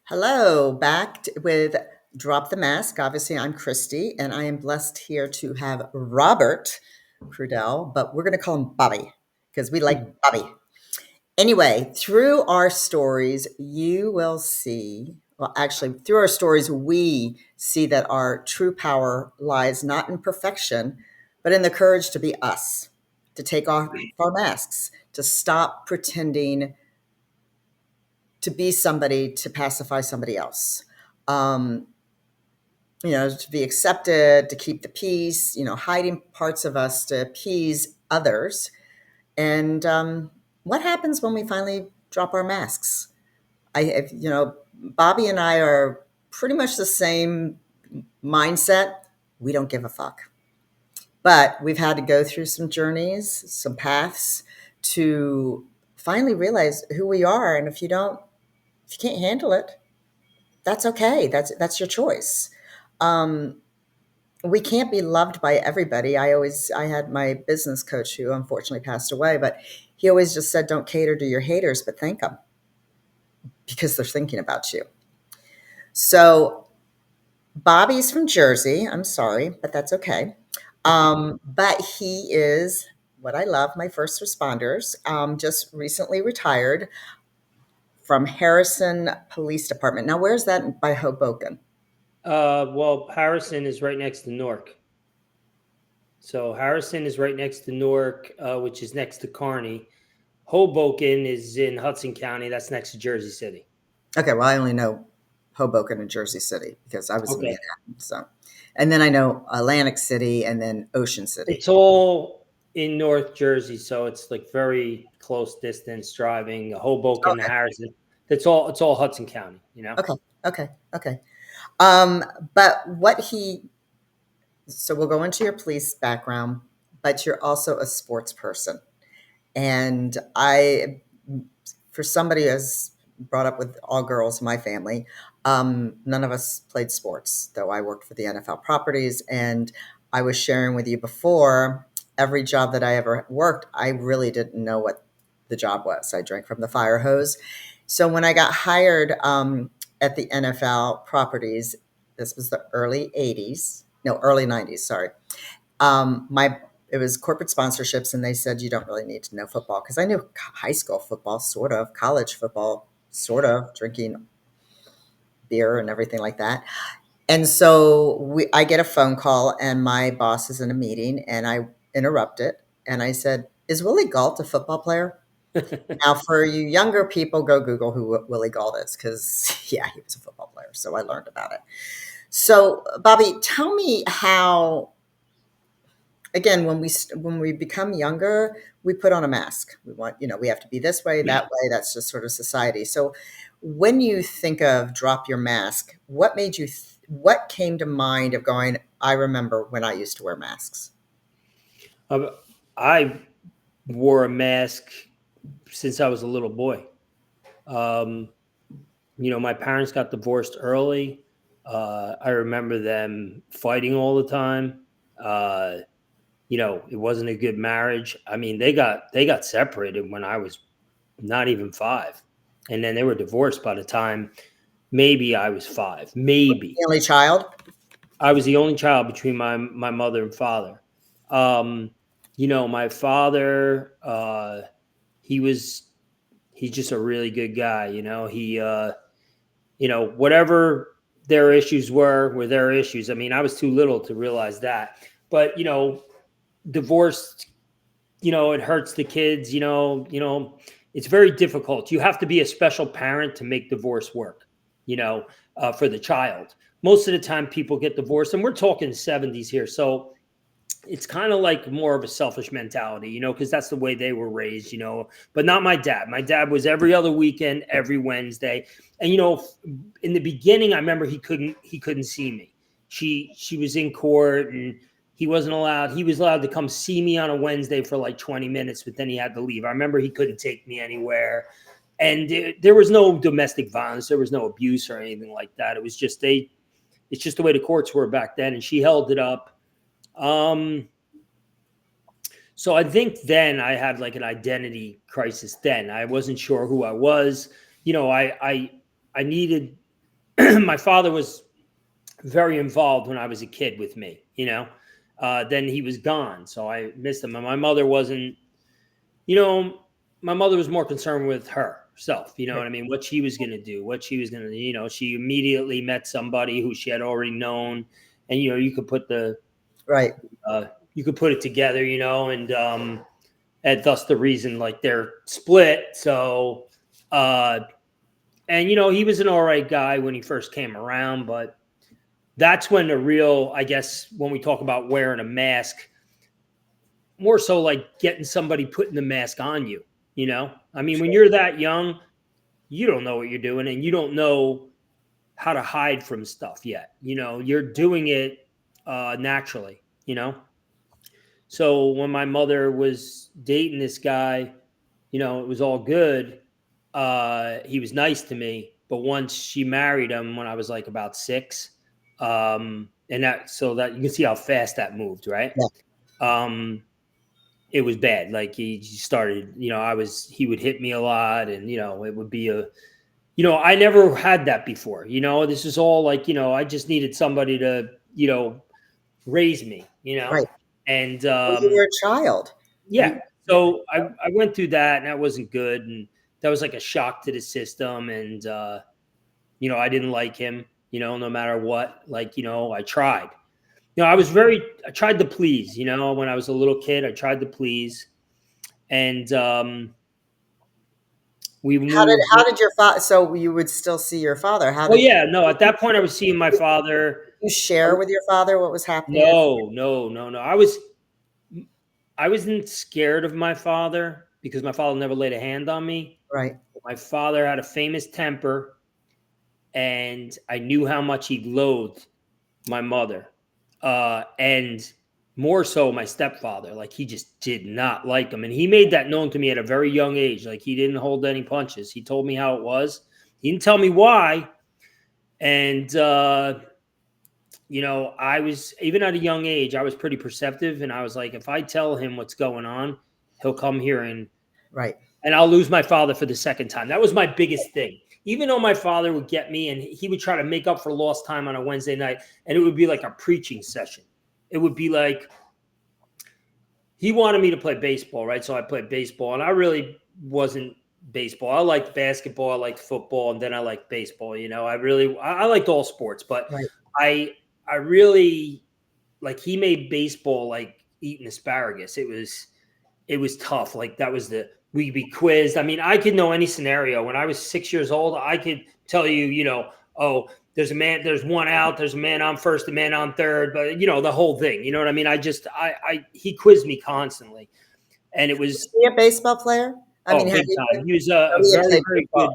Hello, with Drop the Mask. Obviously, I'm Christy, and I am blessed here to have Robert Crudele, but we're going to call him Bobby because we like Bobby. Anyway, through our stories, you will see, well, actually, through our stories, we see that our true power lies not in perfection, but in the courage to be us, to take off our masks, to stop pretending to be somebody to pacify somebody else. Um, to be accepted, to keep the peace, hiding parts of us to appease others. And what happens when we finally drop our masks? Bobby and I are pretty much the same mindset. We don't give a fuck. But we've had to go through some journeys, some paths to finally realize who we are. And if you can't handle it, that's okay. That's your choice. Um, we can't be loved by everybody. I had my business coach who unfortunately passed away, but he always just said, don't cater to your haters, but thank them because they're thinking about you. So Bobby's from Jersey. I'm sorry, but that's okay. But he is what I love, my first responders, just recently retired from Harrison Police Department. Now, where's that by Hoboken? Well, Harrison is right next to Newark. So Harrison is right next to Newark, which is next to Kearney. Hoboken is in Hudson County. That's next to Jersey City. Okay, well, I only know Hoboken and Jersey City because I was in Okay. Manhattan. So, and then I know Atlantic City and then Ocean City. It's all in North Jersey, so it's like very close distance driving. Hoboken, Okay, Harrison. It's all Hudson County. okay, okay, okay. Um, but what he, so we'll go into your police background, but you're also a sports person. And for somebody who's brought up with all girls in my family, none of us played sports, though I worked for the NFL properties. And I was sharing with you before, every job that I ever worked, I really didn't know what the job was. I drank from the fire hose. So when I got hired at the NFL properties, this was the early 80s, no, early 90s, sorry. My It was corporate sponsorships, and they said you don't really need to know football because I knew high school football, sort of, college football, sort of, drinking beer and everything like that. And so I get a phone call, and my boss is in a meeting, and I interrupt it, and I said, "Is Willie Galt a football player?" Now, for you younger people, go Google who Willie Galt is because, yeah, he was a football player. So I learned about it. So, Bobby, tell me how again when we become younger, we put on a mask. We want, we have to be this way, that way. That's just sort of society. So when you think of drop your mask, what came to mind of going, I remember when I used to wear masks? Uh, I wore a mask since I was a little boy. Um, my parents got divorced early. I remember them fighting all the time. Uh, it wasn't a good marriage. I mean, they got separated when I was not even 5, and then they were divorced by the time maybe I was 5. Maybe The only child. I was the only child between my mother and father. Um, my father, he was he's just a really good guy. Whatever their issues were their issues. I mean, I was too little to realize that, but divorce, it hurts the kids. It's very difficult. You have to be a special parent to make divorce work. For the child. Most of the time, people get divorced, and we're talking 70s here, so it's kind of like more of a selfish mentality, because that's the way they were raised, but not my dad. My dad was every other weekend, every Wednesday. And, in the beginning, I remember he couldn't see me. She was in court, and he was allowed to come see me on a Wednesday for like 20 minutes, but then he had to leave. I remember he couldn't take me anywhere. And there was no domestic violence. There was no abuse or anything like that. It's just the way the courts were back then. And she held it up. Um, so I think then I had like an identity crisis. Then I wasn't sure who I was. I needed my father was very involved when I was a kid with me, you know. Then he was gone, so I missed him. And my mother wasn't, you know, my mother was more concerned with herself, you know Right. what I mean? What she was going to do, what she was going to, you know, she immediately met somebody who she had already known. And, you know, Right. uh, you could put it together, you know, and thus the reason like they're split. So, uh, and, you know, he was an all right guy when he first came around, but that's when the real, I guess, when we talk about wearing a mask, more so like getting somebody putting the mask on you, you know? I mean, when Sure. you're that young, you don't know what you're doing and you don't know how to hide from stuff yet. You know, you're doing it naturally, you know? So when my mother was dating this guy, you know, it was all good. He was nice to me, but once she married him when I was like about 6, and that so that you can see how fast that moved, right? Yeah. Um, it was bad. Like he started, you know, he would hit me a lot, and you know, it would be a, you know, I never had that before. You know, this is all like, you know, I just needed somebody to, you know, raise me, you know, Right. and Well, you were a child. yeah. You So I went through that, and that wasn't good, and that was like a shock to the system, and you know, I didn't like him, you know, no matter what. Like, you know, I tried. You know, I tried to please, you know, when I was a little kid, I tried to please. And we moved. how did your father, so you would still see your father. How Oh did yeah, no, at that point I was seeing my father. you share with your father what was happening in No, no, no, no. I wasn't scared of my father because my father never laid a hand on me. right. My father had a famous temper, and I knew how much he loathed my mother, and more so my stepfather. Like he just did not like him, and he made that known to me at a very young age. Like he didn't hold any punches. He told me how it was. He didn't tell me why, and you know, I was even at a young age, I was pretty perceptive, and I was like, if I tell him what's going on, he'll come here Right. and I'll lose my father for the second time. That was my biggest thing. Even though my father would get me and he would try to make up for lost time on a Wednesday night, and it would be like a preaching session. It would be like he wanted me to play baseball, right? So I played baseball, and I really wasn't baseball. I liked basketball, I liked football, and then I liked baseball. You know, I liked all sports, but Right. I I really like he made baseball like eating asparagus. It was tough. Like that was the we'd be quizzed. I mean, I could know any scenario. When I was 6 years old, I could tell you, you know, oh, there's a man, there's one out, there's a man on first, a man on third, but you know, the whole thing. You know what I mean? I he quizzed me constantly. And it Was was he a baseball player? I mean, oh have big you time. He was oh, a he had very, played very baseball.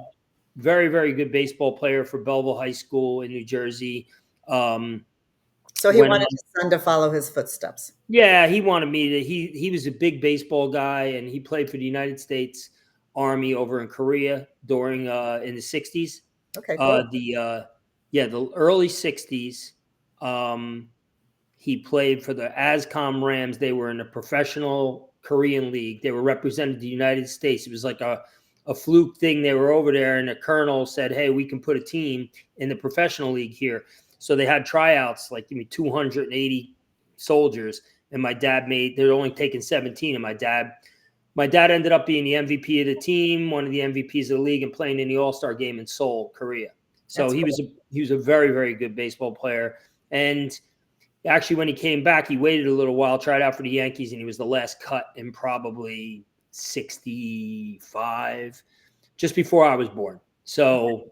good, very, very good baseball player for Belleville High School in New Jersey. Um, So he went wanted on his son to follow his footsteps. Yeah, he wanted me to. He was a big baseball guy, and he played for the United States Army over in Korea during in the '60s. Okay, cool. The Yeah, the early '60s. Um, he played for the Ascom Rams. They were in a professional Korean league. They were represented the United States. It was like a fluke thing. They were over there, and the colonel said, "Hey, we can put a team in the professional league here." So they had tryouts, like give me 280 soldiers, and my dad made. They're only taking 17, and my dad ended up being the MVP of the team, one of the MVPs of the league, and playing in the All Star game in Seoul, Korea. So That's cool. he was a very, very good baseball player, and actually, when he came back, he waited a little while, tried out for the Yankees, and he was the last cut in probably 65, just before I was born. So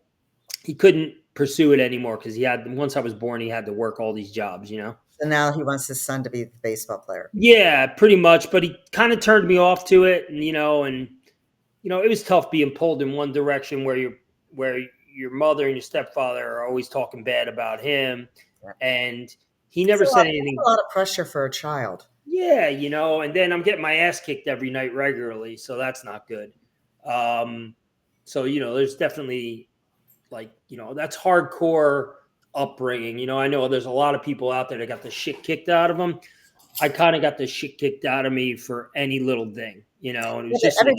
he couldn't pursue it anymore because once I was born, he had to work all these jobs, you know? So now he wants his son to be the baseball player. Yeah, pretty much. But he kind of turned me off to it. You know, it was tough being pulled in one direction where your mother and your stepfather are always talking bad about him. Yeah. And he never said That's anything. a lot of pressure for a child. Yeah, you know, and then I'm getting my ass kicked every night regularly, so that's not good. Um, so you know, there's definitely like, you know, that's hardcore upbringing. You know, I know there's a lot of people out there that got the shit kicked out of them. I kind of got the shit kicked out of me for any little thing, you know, and it Yeah, was but just like,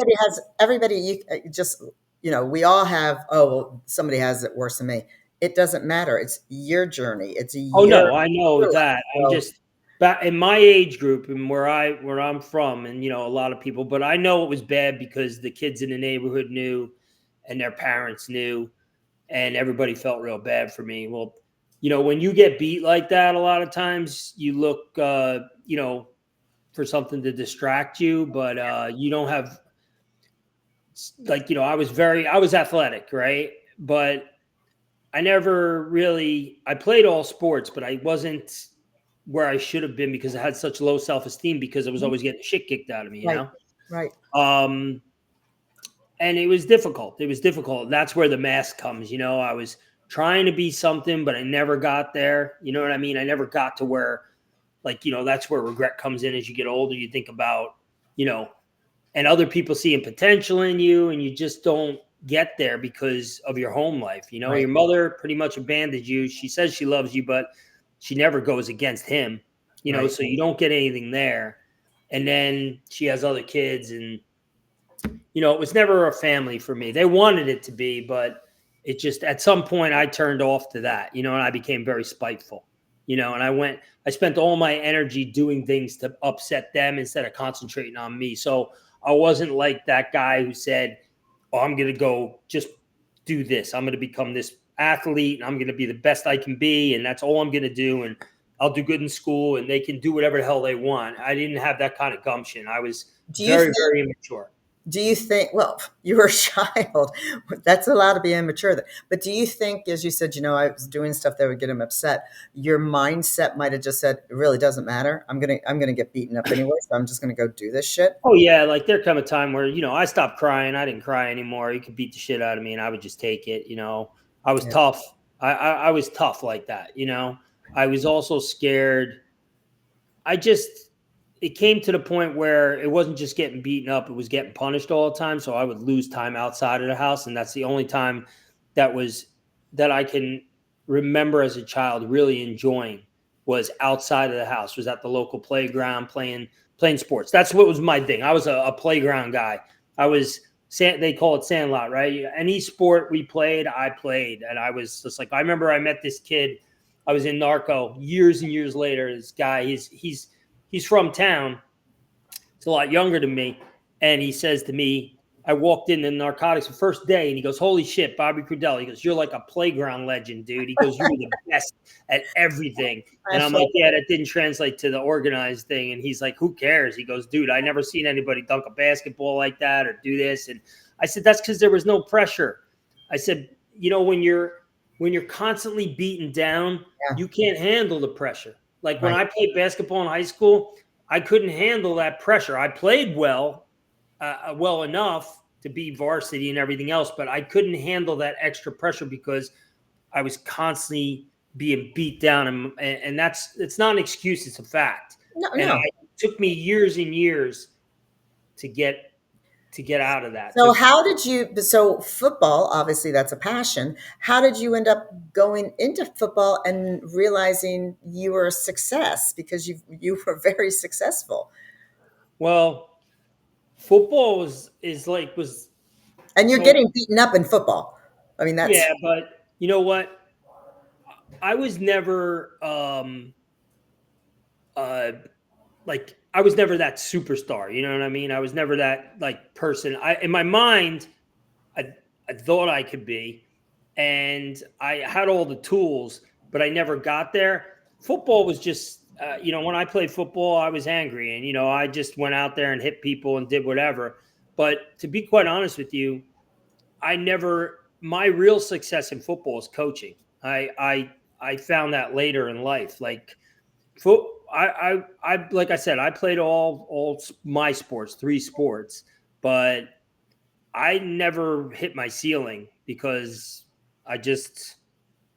everybody you just, we all have, oh, well, somebody has it worse than me. it doesn't matter. It's your journey. It's Oh your no, I know life. that. I'm So just back in my age group and where I'm from, and a lot of people, but I know it was bad because the kids in the neighborhood knew and their parents knew, and everybody felt real bad for me. Well, when you get beat like that, a lot of times you look, for something to distract you, but you don't have, like, I was athletic, right? But I never really, I played all sports, but I wasn't where I should have been because I had such low self esteem because I was mhm, always getting shit kicked out of me, right, right. Um, and it was difficult. It was difficult. That's where the mask comes. I was trying to be something, but I never got there. You know what I mean? I never got to where, like, that's where regret comes in as you get older. You think about, you know, and other people seeing potential in you, and you just don't get there because of your home life. Right, Your mother pretty much abandoned you. She says she loves you, but she never goes against him, right. so you don't get anything there. And then she has other kids, and it was never a family for me. They wanted it to be, but it just, at some point, I turned off to that, and I became very spiteful, and I spent all my energy doing things to upset them instead of concentrating on me. So I wasn't like that guy who said, oh, I'm going to go just do this. I'm going to become this athlete and I'm going to be the best I can be. And that's all I'm going to do. And I'll do good in school and they can do whatever the hell they want. I didn't have that kind of gumption. I was Do you very, think very immature. do you think, well, you were a child. That's allowed to be immature. But do you think, as you said, I was doing stuff that would get him upset, your mindset might have just said, it really doesn't matter. I'm gonna get beaten up anyway, so I'm just gonna go do this shit. Oh yeah, like there come a time where I stopped crying. I didn't cry anymore. You could beat the shit out of me, and I would just take it. I was Yeah. tough. I was tough like that. I was also scared. I just it came to the point where it wasn't just getting beaten up; it was getting punished all the time. So I would lose time outside of the house, and that's the only time that was that I can remember as a child really enjoying was outside of the house. Was at the local playground playing sports. That's what was my thing. I was a playground guy. I was they call it sandlot, right? Any sport we played, I played, and I was just like I remember I met this kid. I was in Narco years and years later. This guy, he's from town. He's a lot younger than me, and he says to me, I walked in the narcotics the first day, and he goes, "Holy shit, Bobby Crudele." He goes, "You're like a playground legend, dude." He goes, "You were the best at everything." I And I'm felt like, "Yeah, that didn't translate to the organized thing." And he's like, "Who cares?" He goes, "Dude, I never seen anybody dunk a basketball like that or do this." And I said, "That's because there was no pressure." I said, when you're constantly beaten down, yeah, you can't handle the pressure. Like when right. I played basketball in high school, I couldn't handle that pressure. I played well enough to be varsity and everything else, but I couldn't handle that extra pressure because I was constantly being beat down, and it's not an excuse; it's a fact. No, And no. it took me years and years to get out of that. So how did you so football, obviously that's a passion. How did you end up going into football and realizing you were a success because you were very successful? Well, football is like was And you're so getting beaten up in football. I mean, that's yeah, but you know what? I was never uh like I was never that superstar. You know what I mean? I was never that like person. I in my mind, I I thought I could be, and I had all the tools, but I never got there. Football was just, when I played football, I was angry, and I just went out there and hit people and did whatever. But to be quite honest with you, I never. My real success in football is coaching. I found that later in life, like foot. Like I said, I played all my sports, three sports, but I never hit my ceiling because I just,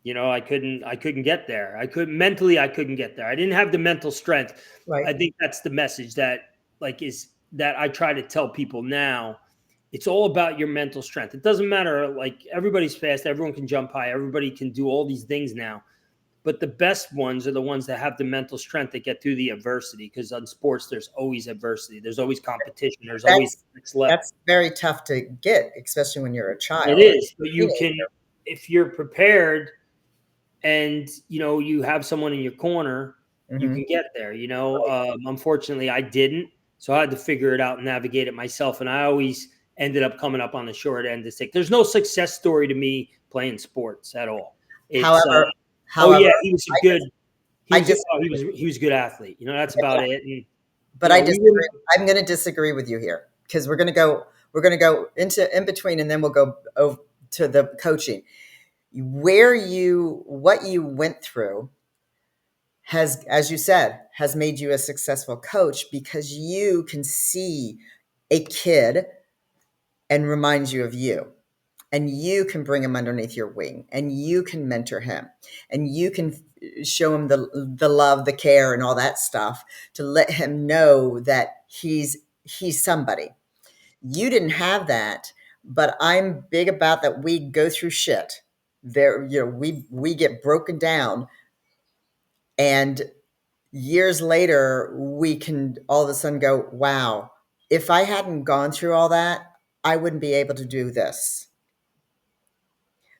I couldn't get there. I couldn't get there. I didn't have the mental strength. right. I think that's the message that is that I try to tell people now. It's all about your mental strength. It doesn't matter. Like everybody's fast. Everyone can jump high. Everybody can do all these things now. But the best ones are the ones that have the mental strength to get through the adversity. Because on sports, there's always adversity. There's always competition. There's always That's next level. that's very tough to get, especially when you're a It child or is, but you teenager. can, if you're prepared, and you have someone in your corner, you Mhm. can get there. Right. Unfortunately, I didn't, so I had to figure it out and navigate it myself. And I always ended up coming up on the short end of the stick. There's no success story to me playing sports at all. It's However oh however, yeah, he was a I good I he was a good athlete. That's about it. And but I we disagree. wouldn't. I'm going to disagree with you here because we're going to go into in between and then we'll go over to the coaching. What you went through has, as you said, has made you a successful coach because you can see a kid and remind you of you. And you can bring him underneath your wing and you can mentor him and you can show him the love, the care, and all that stuff to let him know that he's somebody. You didn't have that, but I'm big about that. We go through shit there. We get broken down, and years later we can all of a sudden go, wow, if I hadn't gone through all that, I wouldn't be able to do this.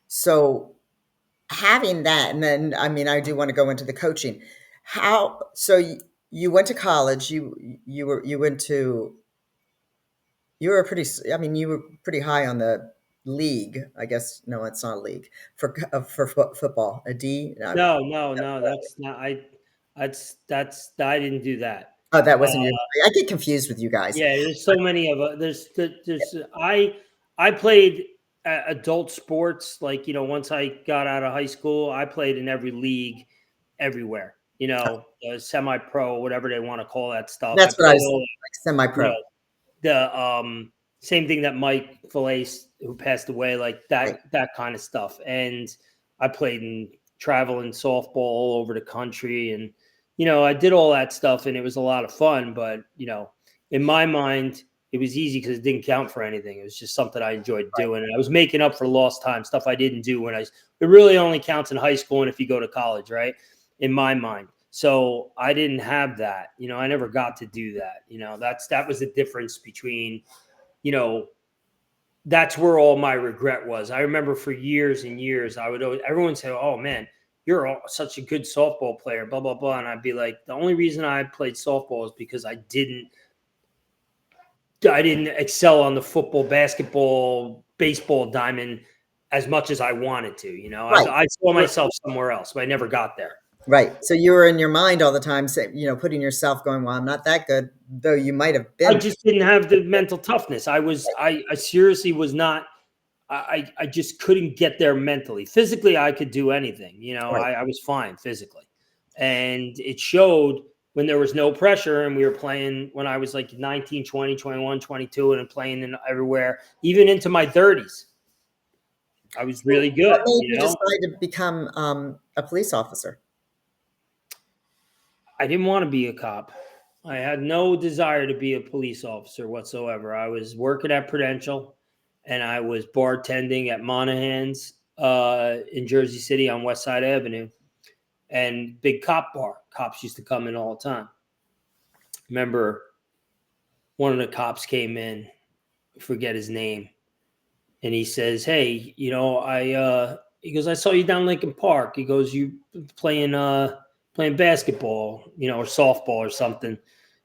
So having that, and then I mean, I do want to go into the coaching. How so? You went to college. You went to you were pretty. I mean, you were pretty high on the league. I guess no, it's not a league for football. A D. No, No, no, no. That's not. That's. I didn't do that. oh, that Uh, wasn't you. I get confused with you guys. Yeah, there's so many of there's I played adult sports, like once I got out of high school, I played in every league everywhere. Semi-pro, whatever they want to call that stuff. I That's what I played was all like, semi-pro. the same thing that Mike Fillais, who passed away, like Right. that kind of stuff. And I played in traveling softball all over the country, and I did all that stuff, and it was a lot of fun. But in my mind, it was easy because it didn't count for anything. It was just something I enjoyed doing, and I was making up for lost time, stuff I didn't do when I. It really only counts in high school and if you go to college, right? In my mind. So I didn't have that. I never got to do that. That was the difference between, you know, that's where all my regret was. I remember for years and years, everyone say, "Oh man, you're such a good softball player," blah blah blah, and I'd be like, the only reason I played softball is because I didn't excel on the football, basketball, baseball diamond as much as I wanted to. Right. I saw myself somewhere else, but I never got there. Right. So you were in your mind all the time, say, putting yourself going, well, I'm not that good, though you might have I been. just didn't have the mental toughness. I seriously was not. I just couldn't get there mentally. Physically, I could do anything. Right. I was fine physically, and it showed when there was no pressure and we were playing when I was like 19, 20, 21, 22, and playing in everywhere, even into my 30s. I was So really what good. made you decide to become a police officer? I didn't want to be a cop. I had no desire to be a police officer whatsoever. I was working at Prudential and I was bartending at Monahan's in Jersey City on West Side Avenue, and big cop bar. Cops used to come in all the time. Remember, one of the cops came in, forget his name, and he says, "Hey, he goes, I saw you down Lincoln Park." He goes, "You playing basketball, or softball or something."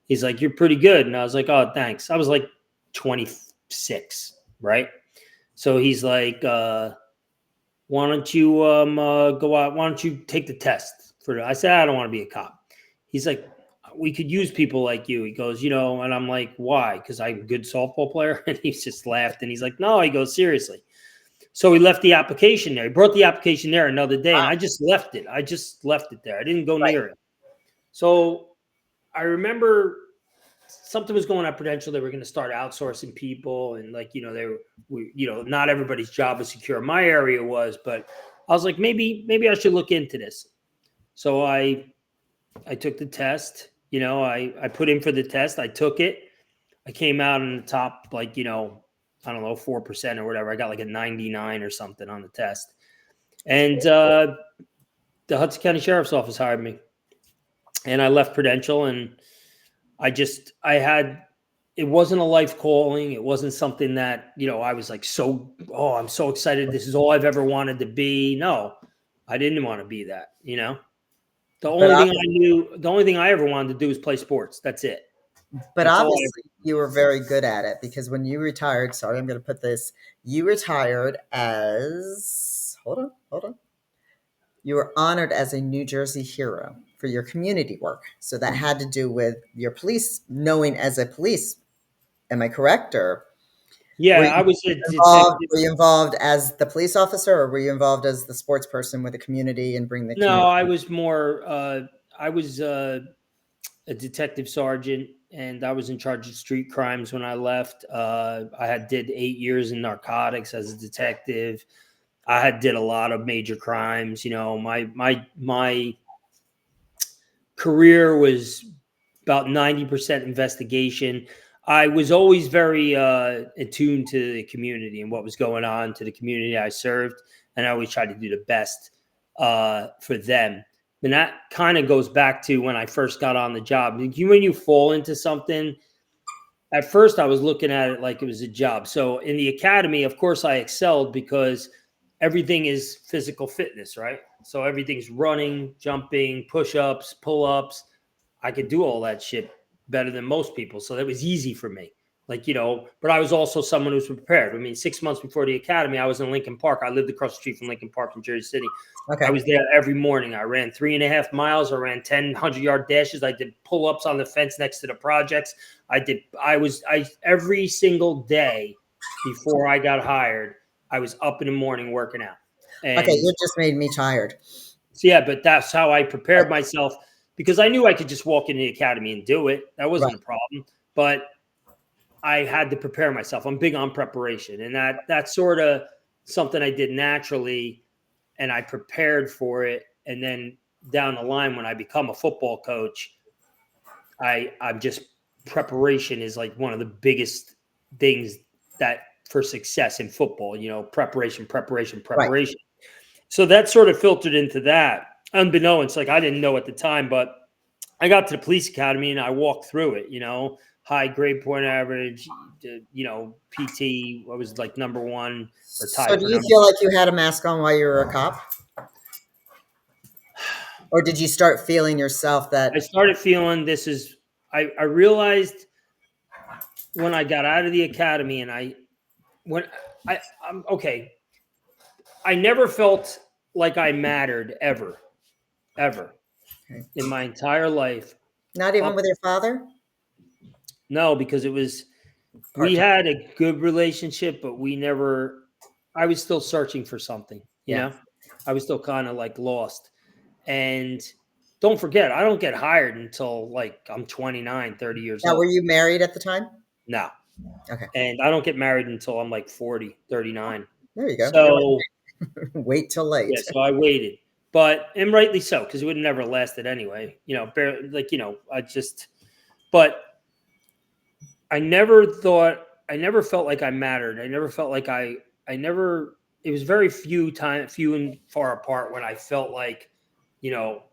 He's like, "You're pretty good." And I was like, "Oh, thanks." I was like 26, right? So he's like, "Why don't you go out? Why don't you take the test for I said, "I don't want to be a cop." He's like, "We could use people like you." He goes, and I'm like, "Why?" Because I'm a good softball player. And he's just laughed and he's like, "No." He goes, "Seriously." So he left the application there. He brought the application there another day, and Wow. I just left it. I just left it there. I didn't go Right. near it. So I remember something was going on at Prudential. They were going to start outsourcing people, and not everybody's job was secure. My area was, but I was like, maybe I should look into this. So I took the test. I put in for the test. I took it. I came out in the top, like, I don't know, 4% or whatever. I got like a 99 or something on the test. And the Hudson County Sheriff's Office hired me. And I left Prudential, and it wasn't a life calling. It wasn't something that, I was like, I'm so excited. This is all I've ever wanted to be. No, I didn't want to be that, you know. But The only thing I ever wanted to do was play sports. That's it. But That's all I obviously, you were very good at it because when you retired, sorry, I'm going to put this, you retired as, hold on. You were honored as a New Jersey hero for your community work. So that had to do with your police knowing as a police. Am I correct? Or Yeah, I was a involved, detective. were you involved as the police officer or were you involved as the sports person with the community and bring the No, community? I was more. I was a detective sergeant, and I was in charge of street crimes when I left. I had did 8 years in narcotics as a detective. I had did a lot of major crimes. You know, my career was about 90% investigation. I was always very attuned to the community and what was going on to the community I served, and I always tried to do the best for them. And that kind of goes back to when I first got on the job. When you fall into something, at first I was looking at it like it was a job. So in the academy, of course, I excelled because everything is physical fitness, right? So everything's running, jumping, push-ups, pull-ups. I could do all that shit better than most people. So that was easy for me. Like, you know, but I was also someone who's prepared. I mean, 6 months before the academy, I was in Lincoln Park. I lived across the street from Lincoln Park in Jersey City. I Okay. was there every morning. I ran 3.5 miles. I ran 100-yard dashes. I did pull-ups on the fence next to the projects. I every single day before I got hired, I was up in the morning working out. Okay. And You just made me tired. so, yeah, but that's how I prepared myself because I knew I could just walk into the academy and do it. That Right. wasn't a problem. But I had to prepare myself. I'm big on preparation, and that's sort of something I did naturally, and I prepared for it. And then down the line, when I become a football coach, I'm just preparation is like one of the biggest things that for success in football. You know, preparation, preparation, Right. preparation. So that sort of filtered into that, unbeknownst. Like I didn't know at the time, but I got to the police academy and I walked through it. You know, high grade point average. You know, PT. I was like number one or So tied do for you number feel one. like you had a mask on while you were a cop? Or did you start feeling yourself I that, started feeling this is. I realized when I got out of the academy and when I'm okay. I never felt like I mattered ever okay, in my entire life. not even Up with your father? No, because it was we Part time. had a good relationship, but we never. I was still searching for something. You Yeah. know, I was still kind of like lost. And don't forget, I don't get hired until like I'm 29, 30 years Now, were old. you married at the time? No, Okay. and I don't get married until I'm like 40, 39. There you go. You're So wait till yeah, late. so I waited, but and rightly so because it would have never lasted anyway. You know, barely, like I just, but I never thought, I never felt like I mattered. I never felt like I never. It was very few and far apart when I felt like, you know,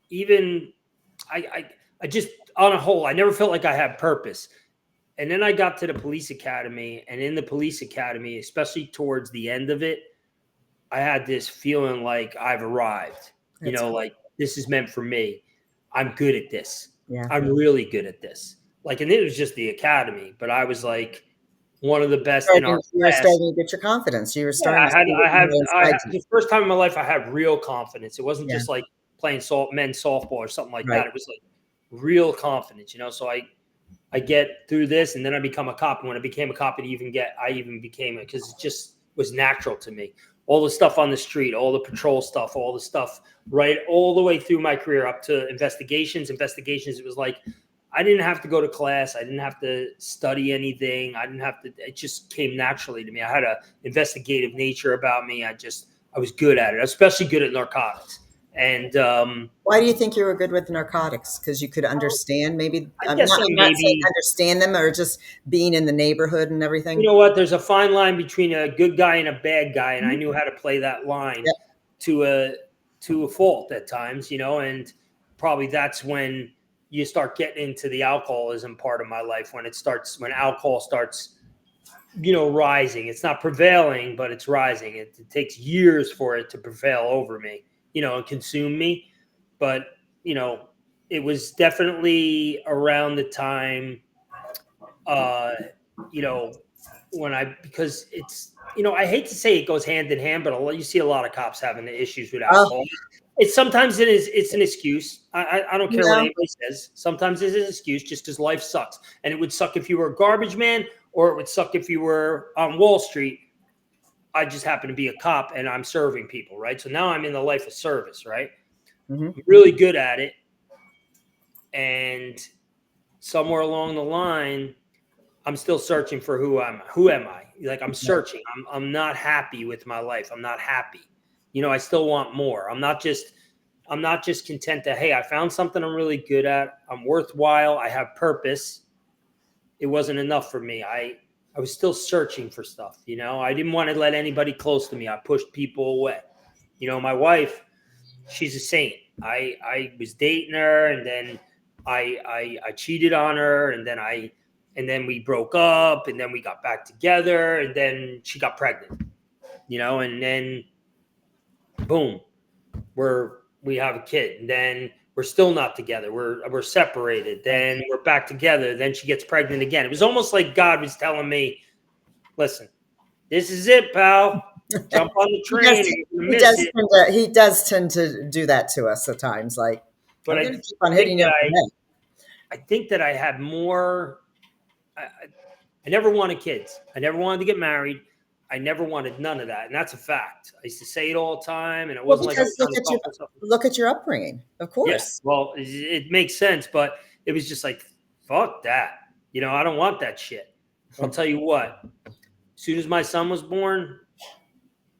even I just on a whole, I never felt like I had purpose. And then I got to the police academy, and in the police academy, especially towards the end of it, I had this feeling like I've arrived. You That's know, cool. like this is meant for me. I'm good at this. Yeah. I'm really good at this. Like, and it was just the academy, but I was like one of the best in our You were class. starting to get your confidence. You were Yeah, starting to see what you I had had inside you. the first time in my life I had real confidence. It wasn't Yeah. just like playing men's softball or something like Right. that. It was like real confidence, you know. So I get through this, and then I become a cop. And when I became a cop, I even became it because it just was natural to me. All the stuff on the street, all the patrol stuff, all the stuff, right, all the way through my career up to investigations. Investigations, it was like I didn't have to go to class. I didn't have to study anything. I didn't have to. It just came naturally to me. I had a investigative nature about me. I was good at it, especially good at narcotics. And Why do you think you were good with narcotics? Because you could understand maybe, I guess I I'm not saying maybe understand them or just being in the neighborhood and you everything. know what? There's a fine line between a good guy and a bad guy, and I Mhm. knew how to play that line Yep. to a fault at times, you know, and probably that's when you start getting into the alcoholism part of my life when alcohol starts rising. It's not prevailing, but it's rising. It takes years for it to prevail over me, and consume me. But, you know, it was definitely around the time, uh, you know, because I hate to say it goes hand in hand, but you see a lot of cops having the issues with Oh, alcohol. It's an excuse. I don't care what yeah. anybody says. Sometimes it's an excuse just because life sucks. And it would suck if you were a garbage man, or it would suck if you were on Wall Street. I just happen to be a cop and I'm serving people, right? So now I'm in the life of service, right? Hmm. I'm really good at it. And somewhere along the line, I'm still searching for who am I? Like, I'm searching. I'm not happy with my life. I'm not happy. I still want more. I'm not just content that, hey, I found something I'm really good at. I'm worthwhile. I have purpose. It wasn't enough for me. I was still searching for stuff. I didn't want to let anybody close to me. I pushed people away. My wife, she's a saint. I was dating her, and then I cheated on her, and then we broke up, and then we got back together, and then she got pregnant. And then boom, we have a kid, and then we're still not together. We're separated. Then we're back together. Then she gets pregnant again. It was almost like God was telling me, "Listen, this is it, pal. Jump on the He train, does. or you're gonna He miss does. it." He does tend to do that to us at times. Like, But I'm I going to keep on think hitting you that over I the I think that I had more. I never wanted kids. I never wanted to get married. I never wanted none of that, and that's a fact. I used to say it all the time, and it Well, wasn't like I was because trying to talk myself. look at your upbringing, of Yeah, course. well, it makes sense, but it was just like, fuck that. I don't want that shit. I'll tell you what. As soon as my son was born,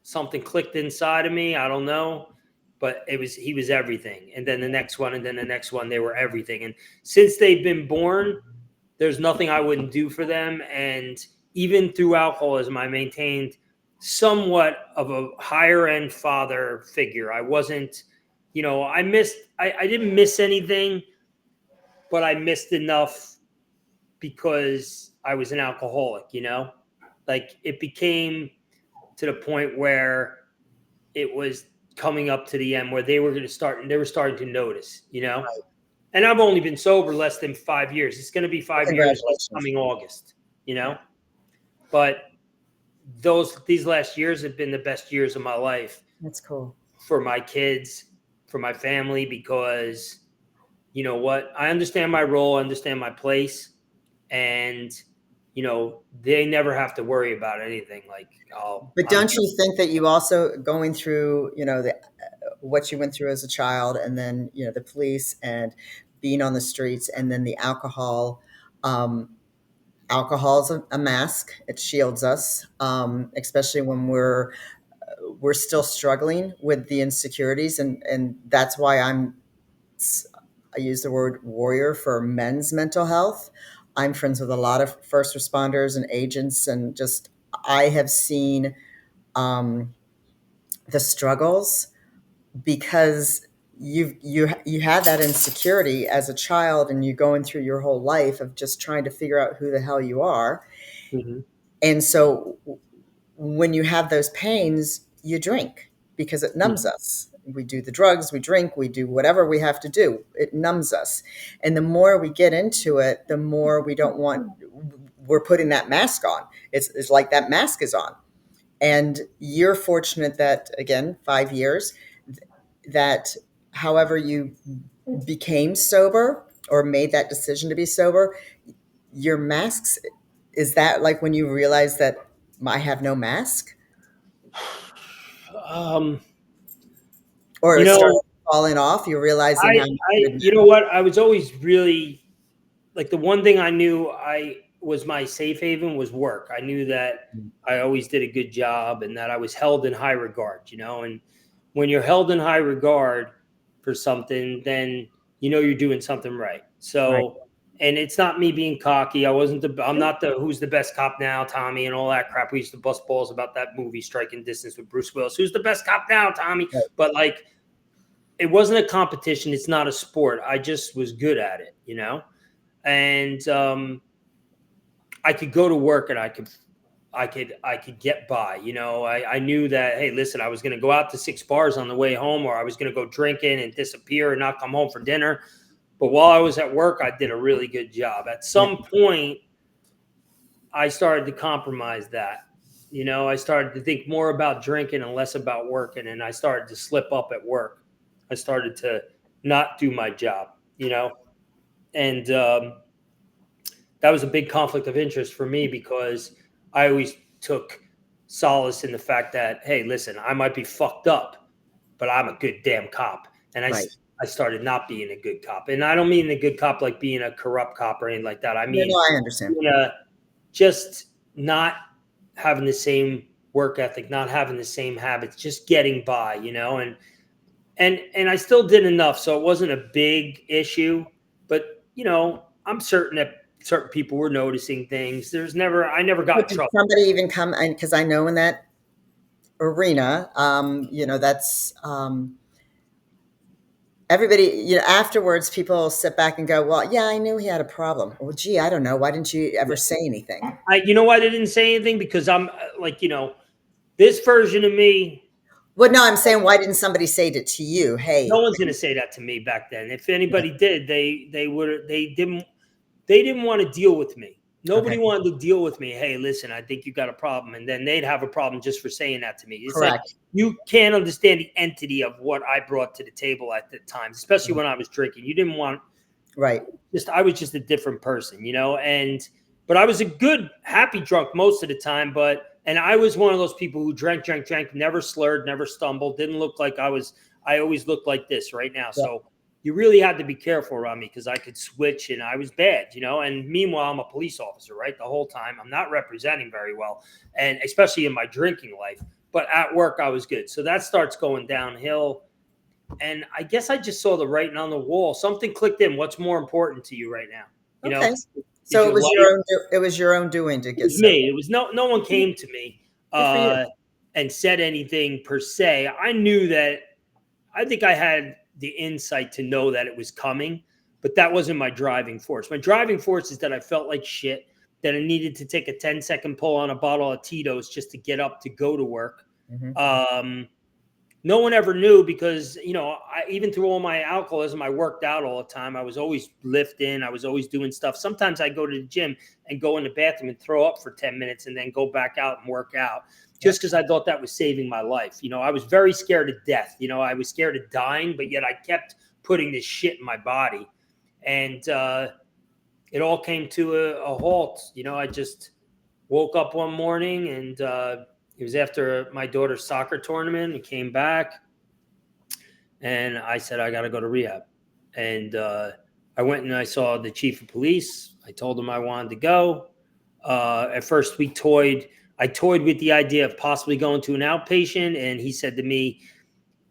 something clicked inside of me. I don't know, but he was everything. And then the next one, and then the next one, they were everything. And since they've been born, there's nothing I wouldn't do for them. And even through alcoholism, I maintained somewhat of a higher end father figure. I wasn't, I didn't miss anything, but I missed enough because I was an alcoholic. Like, it became to the point where it was coming up to the end where they were starting to notice. And I've only been sober less than 5 years. It's going to be Well, 5 years this congratulations. coming August, Yeah, but these last years have been the best years of my life that's cool. for my kids, for my family, because you know what? I understand my role, I understand my place, and they never have to worry about anything. Like, oh, But I'm don't you think that you also going through, what you went through as a child, and then the police and being on the streets, and then the alcohol. Alcohol is a mask. It shields us, especially when we're still struggling with the insecurities, and that's why I use the word warrior for men's mental health. I'm friends with a lot of first responders and agents, and just I have seen um, the struggles because you had that insecurity as a child, and you're going through your whole life of just trying to figure out who the hell you are. Mhm. And so when you have those pains, you drink because it numbs us. We do the drugs, we drink, we do whatever we have to do. It numbs us. And the more we get into it, the more we don't want, we're putting that mask on. It's like that mask is on. And you're fortunate that, again, 5 years, that however you became sober or made that decision to be sober, your masks, is that like when you realize that I have no mask? um, Or you it started know, falling off, you're realizing I, how much I, you had you know what? I was always really like, the one thing I knew I was my safe haven was work. I knew that I always did a good job, and that I was held in high regard. And when you're held in high regard for something, then you're doing something right. right. So, and it's not me being cocky. I'm not the who's the best cop now, Tommy, and all that crap. We used to bust balls about that movie Striking Distance with Bruce Willis. Who's the best cop now, Tommy? Right. But like, it wasn't a competition. It's not a sport. I just was good at it. And I could go to work, and I could get by. I knew that, hey, listen, I was going to go out to 6 bars on the way home, or I was going to go drinking and disappear and not come home for dinner. But while I was at work, I did a really good job. At Yeah. some point, I started to compromise that. I started to think more about drinking and less about working, and I started to slip up at work. I started to not do my job, and that was a big conflict of interest for me, because I always took solace in the fact that, hey, listen, I might be fucked up, but I'm a good damn cop. And Right. I started not being a good cop. And I don't mean a good cop like being a corrupt cop or anything like that. I No, mean, no, I understand. just not having the same work ethic, not having the same habits, just getting by, and I still did enough, so it wasn't a big issue. But I'm certain that certain people were noticing things. I never got But in did trouble. somebody even come? And because I know in that arena, that's everybody. Afterwards, people sit back and go, "Well, yeah, I knew he had a problem." Well, gee, I don't know. Why didn't you ever Yeah. say anything? You know why they didn't say anything? Because I'm like, this version of me. Well, no, I'm saying, why didn't somebody say it to you? No Hey, one's going to say that to me back then. If anybody did, they didn't want to deal with me. Nobody okay, wanted to deal with me. Hey, listen, I think you got a problem. And then they'd have a problem just for saying that to me. It's like, correct, you can't understand the entity of what I brought to the table at the time, especially when I was drinking. You didn't want right, I was just a different person, but I was a good, happy drunk most of the time. And I was one of those people who drank, never slurred, never stumbled, didn't look like I always looked like this right now. yeah, So you really had to be careful around me, because I could switch and I was bad, and meanwhile, I'm a police officer, right? The whole time I'm not representing very well, and especially in my drinking life, but at work, I was good. So that starts going downhill. And I guess I just saw the writing on the wall. Something clicked in. What's more important to you right now? You know, okay. is So your life? it was your own doing to It get was sober. me. It was no one came to me Good for you. and said anything per se. I knew that. I think I had the insight to know that it was coming, but that wasn't my driving force. My driving force is that I felt like shit, that I needed to take a 10-second pull on a bottle of Tito's just to get up to go to work. Hmm. No one ever knew, because even through all my alcoholism, I worked out all the time. I was always lifting, I was always doing stuff. Sometimes I go to the gym and go in the bathroom and throw up for 10 minutes and then go back out and work out, Yep. just because I thought that was saving my life. I was very scared of death. I was scared of dying, but yet I kept putting this shit in my body. And it all came to a halt. I just woke up one morning, and it was after my daughter's soccer tournament, and came back, and I said, I got to go to rehab. And I went and I saw the chief of police. I told him I wanted to go. At first, I toyed with the idea of possibly going to an outpatient, and he said to me,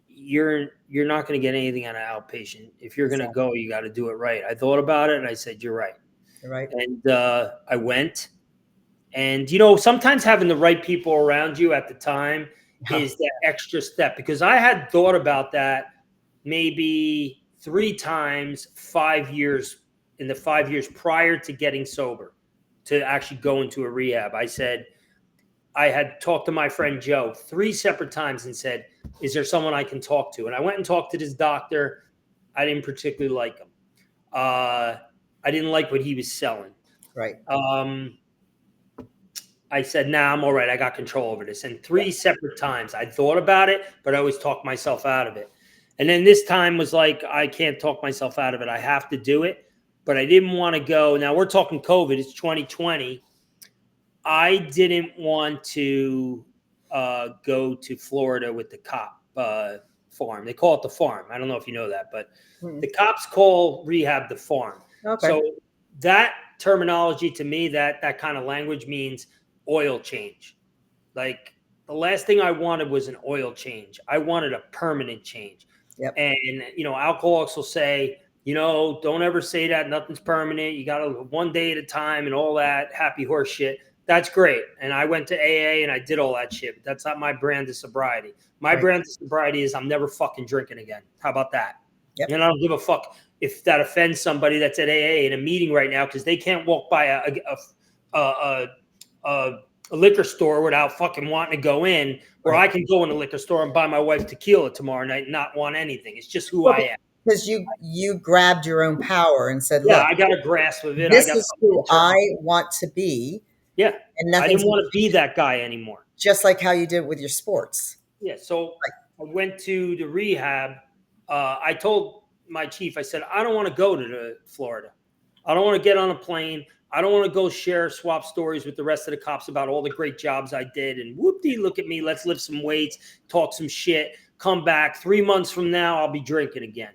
you're not going to get anything on an outpatient. If you're going to Exactly. go, you got to do it right. I thought about it, and I said, you're right. You're right. And I went. And sometimes having the right people around you at the time Yeah. is that extra step, because I had thought about that maybe 3 times, 5 years, in the 5 years prior to getting sober, to actually go into a rehab. I had talked to my friend Joe 3 separate times and said, is there someone I can talk to? And I went and talked to this doctor. I didn't particularly like him. I didn't like what he was selling. Right. I said, nah, I'm all right. I got control over this. And 3 separate times I thought about it, but I always talked myself out of it. And then this time was like, I can't talk myself out of it. I have to do it. But I didn't want to go. Now we're talking COVID. It's 2020. I didn't want to go to Florida with the cop farm. They call it the farm. I don't know if you know that, but Hmm. the cops call rehab the farm. Okay. So that terminology to me, that kind of language means oil change. Like, the last thing I wanted was an oil change. I wanted a permanent change. Yep. And alcoholics will say, don't ever say that. Nothing's permanent. You got to one day at a time and all that happy horse shit. That's great. And I went to AA and I did all that shit. But that's not my brand of sobriety. My Right. brand of sobriety is I'm never fucking drinking again. How about that? Yep. And I don't give a fuck if that offends somebody that's at AA in a meeting right now, because they can't walk by a a liquor store without fucking wanting to go in, where Right. I can go in a liquor store and buy my wife tequila tomorrow night and not want anything. It's just who I Well, am. because you grabbed your own power and said, Yeah, "Look, I got a grasp of it. I this got is something who I internal. want to be, Yeah, and I nothing's didn't gonna want to be change." that guy anymore. Just like how you did with your sports. Yeah, so I went to the rehab. I told my chief, I said, I don't want to go to Florida. I don't want to get on a plane. I don't want to go share swap stories with the rest of the cops about all the great jobs I did. And whoop-dee, look at me. Let's lift some weights, talk some shit, come back. 3 months from now, I'll be drinking again.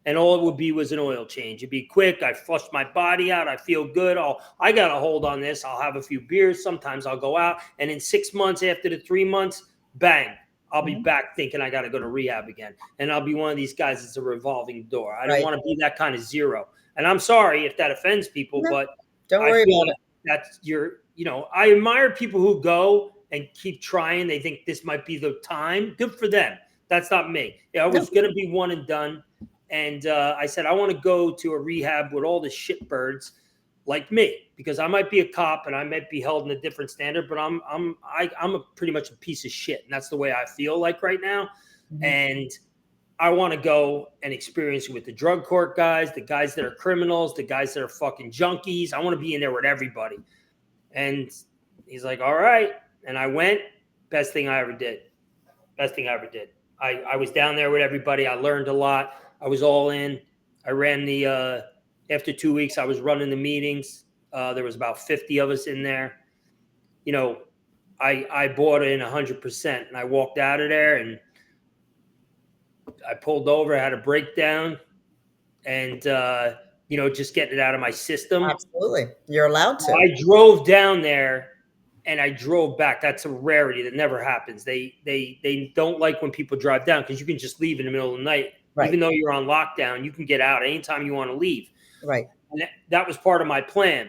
And all it would be was an oil change. It'd be quick. I flushed my body out. I feel good. I got a hold on this. I'll have a few beers. Sometimes I'll go out. And in 6 months after the 3 months, bang, I'll be Mhm. back thinking I got to go to rehab again. And I'll be one of these guys that's a revolving door. I don't Right. want to be that kind of zero. And I'm sorry if that offends people, No, but don't I worry feel about like it. that's I admire people who go and keep trying. They think this might be the time. Good for them. That's not me. Yeah, I No. was going to be one and done. And I said, I want to go to a rehab with all the shitbirds like me, because I might be a cop and I might be held in a different standard, but I'm a pretty much a piece of shit, and that's the way I feel like right now. Mhm. And I want to go and experience it with the drug court guys, the guys that are criminals, the guys that are fucking junkies. I want to be in there with everybody. And he's like, all right. And I went. Best thing I ever did. Best thing I ever did. I was down there with everybody. I learned a lot. I was all in. I ran after 2 weeks, I was running the meetings. There was about 50 of us in there. You know, I bought in 100%, and I walked out of there and I pulled over, had a breakdown, and just getting it out of my system. Absolutely. You're allowed to. I drove down there and I drove back. That's a rarity that never happens. They don't like when people drive down, because you can just leave in the middle of the night. Right. Even though you're on lockdown, you can get out anytime you want to leave. Right. And that was part of my plan.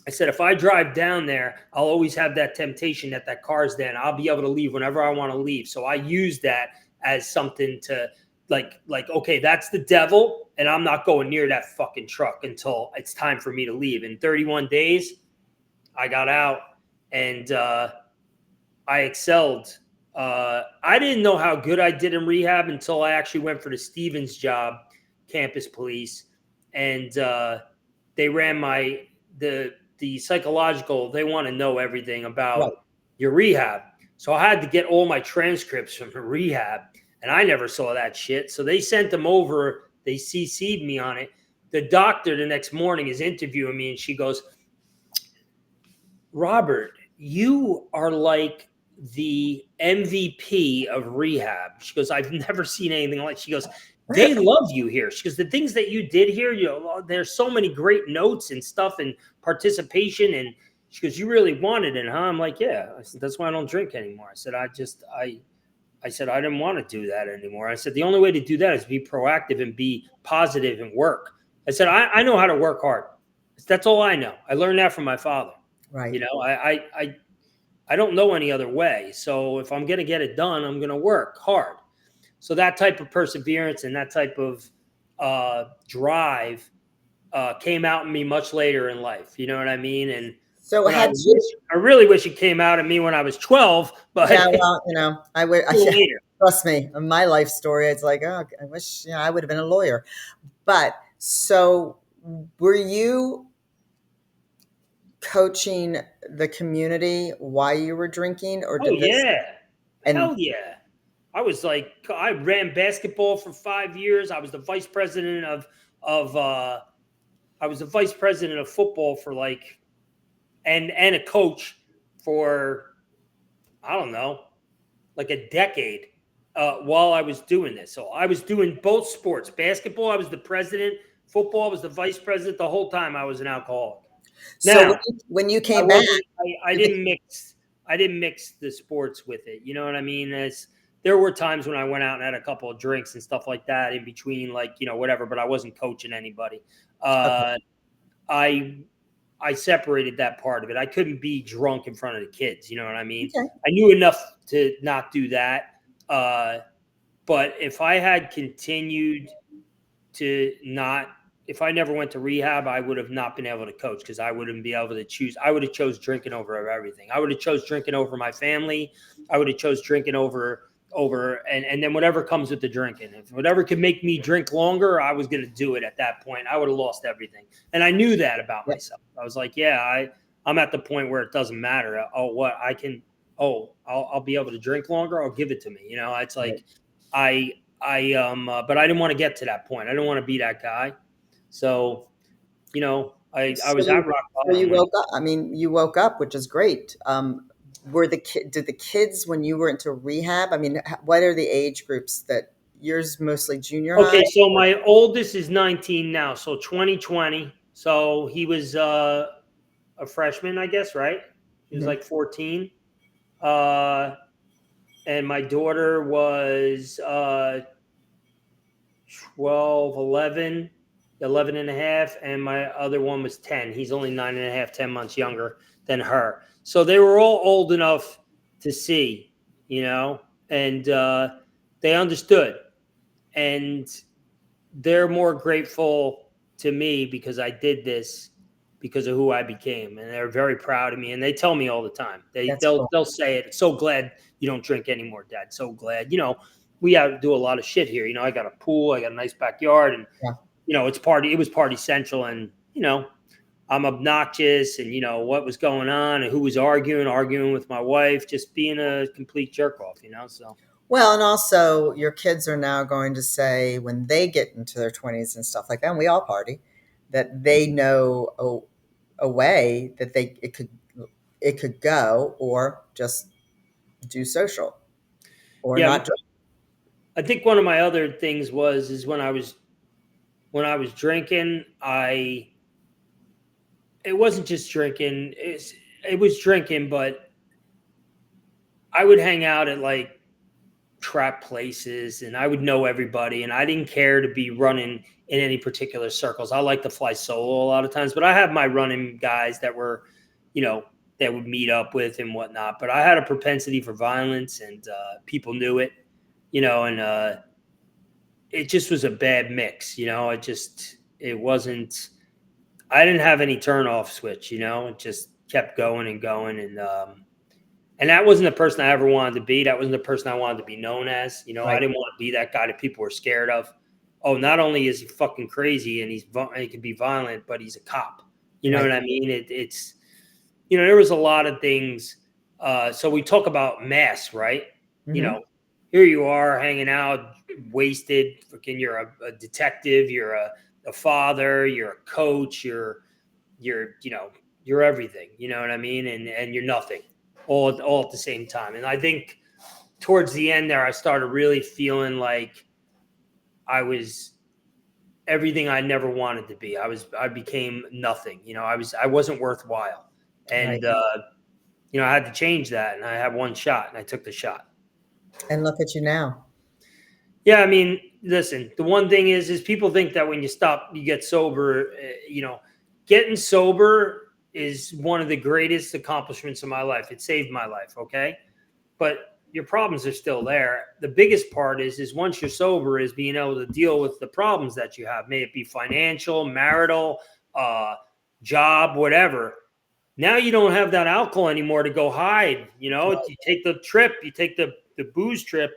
I said, if I drive down there, I'll always have that temptation that car's there, and I'll be able to leave whenever I want to leave. So I use that as something to like, okay, that's the devil, and I'm not going near that fucking truck until it's time for me to leave. In 31 days, I got out, and I excelled. I didn't know how good I did in rehab until I actually went for the Stevens job, campus police, and they ran the psychological. They want to know everything Right. about your rehab. So I had to get all my transcripts from the rehab, and I never saw that shit. So they sent them over. They CC'd me on it. The doctor the next morning is interviewing me, and she goes, Robert, you are like the MVP of rehab. She goes, I've never seen anything like. She goes, they love you here. She goes, the things that you did here, there's so many great notes and stuff and participation. And she goes, you really wanted it, huh? I'm like, yeah. I said, that's why I don't drink anymore. I said, I said, I didn't want to do that anymore. I said, the only way to do that is be proactive and be positive and work. I said, I know how to work hard. That's all I know. I learned that from my father. Right. I don't know any other way. So if I'm going to get it done, I'm going to work hard. So that type of perseverance and that type of drive came out in me much later in life. You know what I mean? And So when had you I really wish it came out in me when I was 12, but yeah, well, I would too yeah, later. trust me, in my life story, it's like, oh, I wish, I would have been a lawyer. But so were you coaching the community while you were drinking, or Oh did this yeah, and hell yeah. I ran basketball for 5 years. I was the vice president of I was the vice president of football for and a coach for, I don't know, like a decade while I was doing this. So I was doing both sports. Basketball, I was the president. Football, I was the vice president. The whole time I was an alcoholic. so Now, when you I came back, wasn't. I did didn't mix. I didn't mix the sports with it. You know what I mean? There were times when I went out and had a couple of drinks and stuff like that in between, whatever. But I wasn't coaching anybody. okay, Uh, I I separated that part of it. I couldn't be drunk in front of the kids. You know what I mean? okay, I knew enough to not do that. But if I had continued to not if I never went to rehab, I would have not been able to coach because I wouldn't be able to choose. I would have chose drinking over everything. I would have chose drinking over my family. I would have chose drinking and then whatever comes with the drinking. If whatever could make me drink longer, I was going to do it at that point. I would have lost everything. And I knew that about Yep. myself. I was like, yeah, I'm at the point where it doesn't matter. Oh, what I can, I'll be able to drink longer. I'll give it to me. You know, it's Right. like, but I didn't want to get to that point. I didn't want to be that guy. So, I So was at you, rock so you bottom when woke up. I mean, you woke up, which is great. Did the kids when you were into rehab? I mean, what are the age groups that yours mostly junior high? okay, so my oldest is 19 now, so 2020. So he was a freshman, I guess, right? He was Mhm. like 14. Uh, and my daughter was 12, 11, 11 and a half, and my other one was 10. He's only 9.5, 10 months younger than her. So they were all old enough to see, and they understood. And they're more grateful to me because I did this because of who I became, and they're very proud of me. And they tell me all the time. That's They'll cool. they'll say it. So glad you don't drink anymore, Dad. So glad. We have to do a lot of shit here. I got a pool, I got a nice backyard, and Yeah. it's party. It was party central, and I'm obnoxious, and what was going on, and who was arguing with my wife, just being a complete jerk off. So. Well, and also your kids are now going to say when they get into their 20s and stuff like that, and we all party, that they know a way that it could go, or just do social, or Yeah, not drink. I think one of my other things is when I was drinking, it wasn't just drinking, it was drinking, but I would hang out at like trap places and I would know everybody and I didn't care to be running in any particular circles. I like to fly solo a lot of times, but I have my running guys that were, you know, that would meet up with and whatnot. But I had a propensity for violence and people knew it, and it just was a bad mix, it wasn't, I didn't have any turn off switch, it just kept going and going. And that wasn't the person I ever wanted to be. That wasn't the person I wanted to be known as. I Right. didn't want to be that guy that people were scared of. Oh, not only is he fucking crazy and he can be violent, but he's a cop. You know Right. what I mean? It's there was a lot of things. So we talk about mass, right? You Hmm. know, here you are hanging out, wasted. Freaking, you're a detective. You're a father. You're a coach. You're everything. You know what I mean? And you're nothing, all at the same time. And I think towards the end there, I started really feeling like I was everything I never wanted to be. I became nothing. I wasn't worthwhile, Right. and I had to change that. And I had one shot, and I took the shot. And look at you now. Yeah, I mean, listen. The one thing is people think that when you stop, you get sober. Getting sober is one of the greatest accomplishments of my life. It saved my life. Okay, but your problems are still there. The biggest part is once you're sober, is being able to deal with the problems that you have. May it be financial, marital, uh, job, whatever. Now you don't have that alcohol anymore to go hide. You take the trip, you take the booze trip,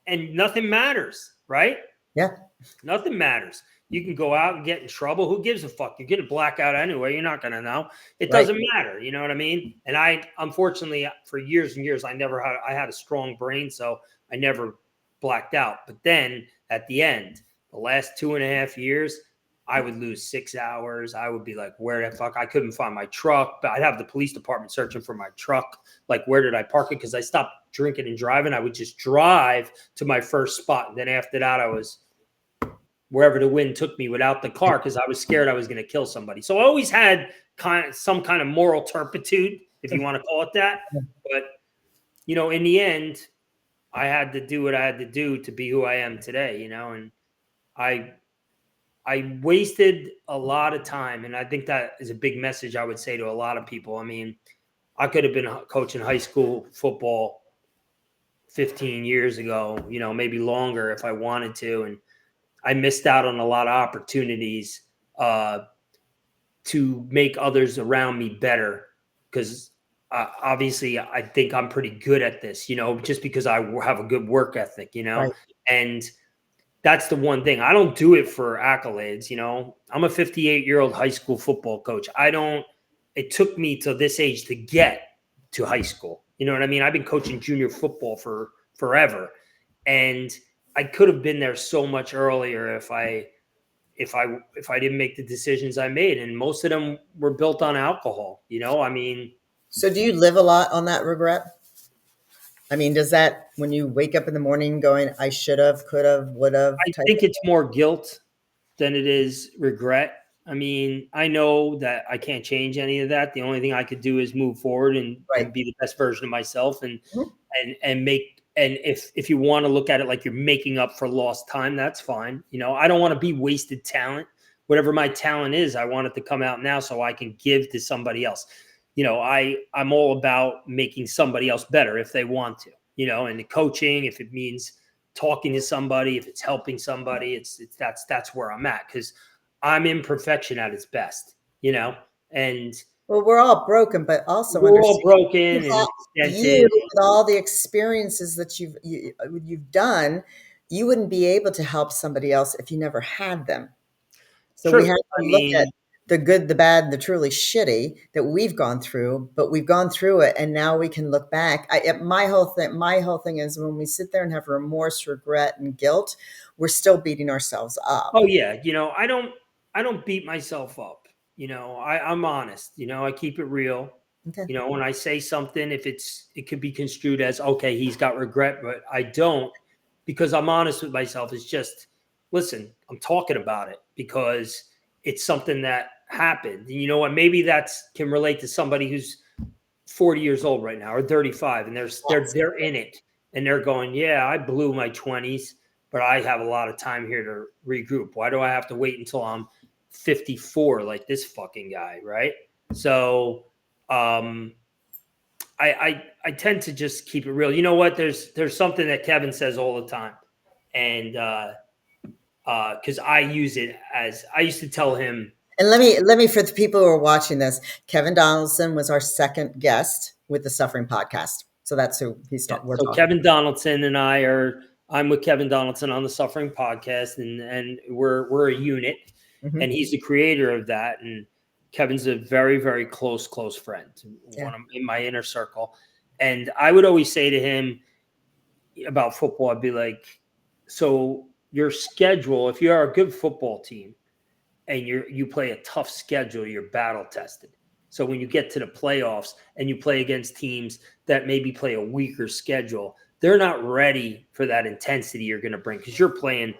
and nothing matters, right? Yeah. Nothing matters. You can go out and get in trouble. Who gives a fuck? You get a blackout anyway. You're not going to know. It Right. doesn't matter. You know what I mean? And I, unfortunately, for years and years, I had a strong brain, so I never blacked out. But then at the end, the last 2.5 years, I would lose 6 hours. I would be like, where the fuck? I couldn't find my truck, but I'd have the police department searching for my truck. Like, where did I park it? Because I stopped drinking and driving. I would just drive to my first spot. And then after that, I was wherever the wind took me without the car because I was scared I was going to kill somebody. So I always had some kind of moral turpitude, if you want to call it that. But in the end, I had to do what I had to do to be who I am today. And I I wasted a lot of time, and I think that is a big message I would say to a lot of people. I mean, I could have been coaching high school football 15 years ago, maybe longer if I wanted to, and I missed out on a lot of opportunities to make others around me better because obviously I think I'm pretty good at this, just because I have a good work ethic, Right. and that's the one thing. I don't do it for accolades. I'm a 58-year-old high school football coach. It took me to this age to get to high school. You know what I mean? I've been coaching junior football for forever. And I could have been there so much earlier if I didn't make the decisions I made. And most of them were built on alcohol. I mean, So do you live a lot on that regret? I mean, does that when you wake up in the morning going, I should have, could have, would have I type think of it's more guilt than it is regret. I mean, I know that I can't change any of that. The only thing I could do is move forward and right. be the best version of myself and Mhm. and make and if you want to look at it like you're making up for lost time, that's fine. I don't want to be wasted talent. Whatever my talent is, I want it to come out now so I can give to somebody else. I'm all about making somebody else better if they want to, and the coaching, if it means talking to somebody, if it's helping somebody, that's where I'm at because I'm imperfection at its best, and Well, we're all broken, but also we're all understand broken you, and you dented. with all the experiences that you've done, you wouldn't be able to help somebody else if you never had them. So we True. have I to look at mean, the good, the bad, and the truly shitty that we've gone through, but we've gone through it, and now we can look back. My whole thing is when we sit there and have remorse, regret, and guilt, we're still beating ourselves up. oh yeah, I don't beat myself up. I'm honest. I keep it real. Okay. When I say something, if it could be construed as okay, he's got regret, but I don't because I'm honest with myself. It's just listen, I'm talking about it because it's something that happened. And you know what? Maybe that's can relate to somebody who's 40 years old right now or 35 and Yes. they're in it and they're going, yeah, I blew my 20s, but I have a lot of time here to regroup. Why do I have to wait until I'm 54 like this fucking guy, right? So um I tend to just keep it real. You know what? There's something that Kevin says all the time. And because I use it as I used to tell him. And let me for the people who are watching this, Kevin Donaldson was our second guest with the Suffering Podcast. So that's who Yeah. we're So talking. Kevin Donaldson and I'm with Kevin Donaldson on the Suffering Podcast, and we're a unit, Hmm. and he's the creator of that. And Kevin's a very, very close friend, Yeah. one of in my inner circle. And I would always say to him about football, I'd be like, so your schedule, if you are a good football team and you play a tough schedule, you're battle tested. So when you get to the playoffs and you play against teams that maybe play a weaker schedule, they're not ready for that intensity you're going to bring because you're playing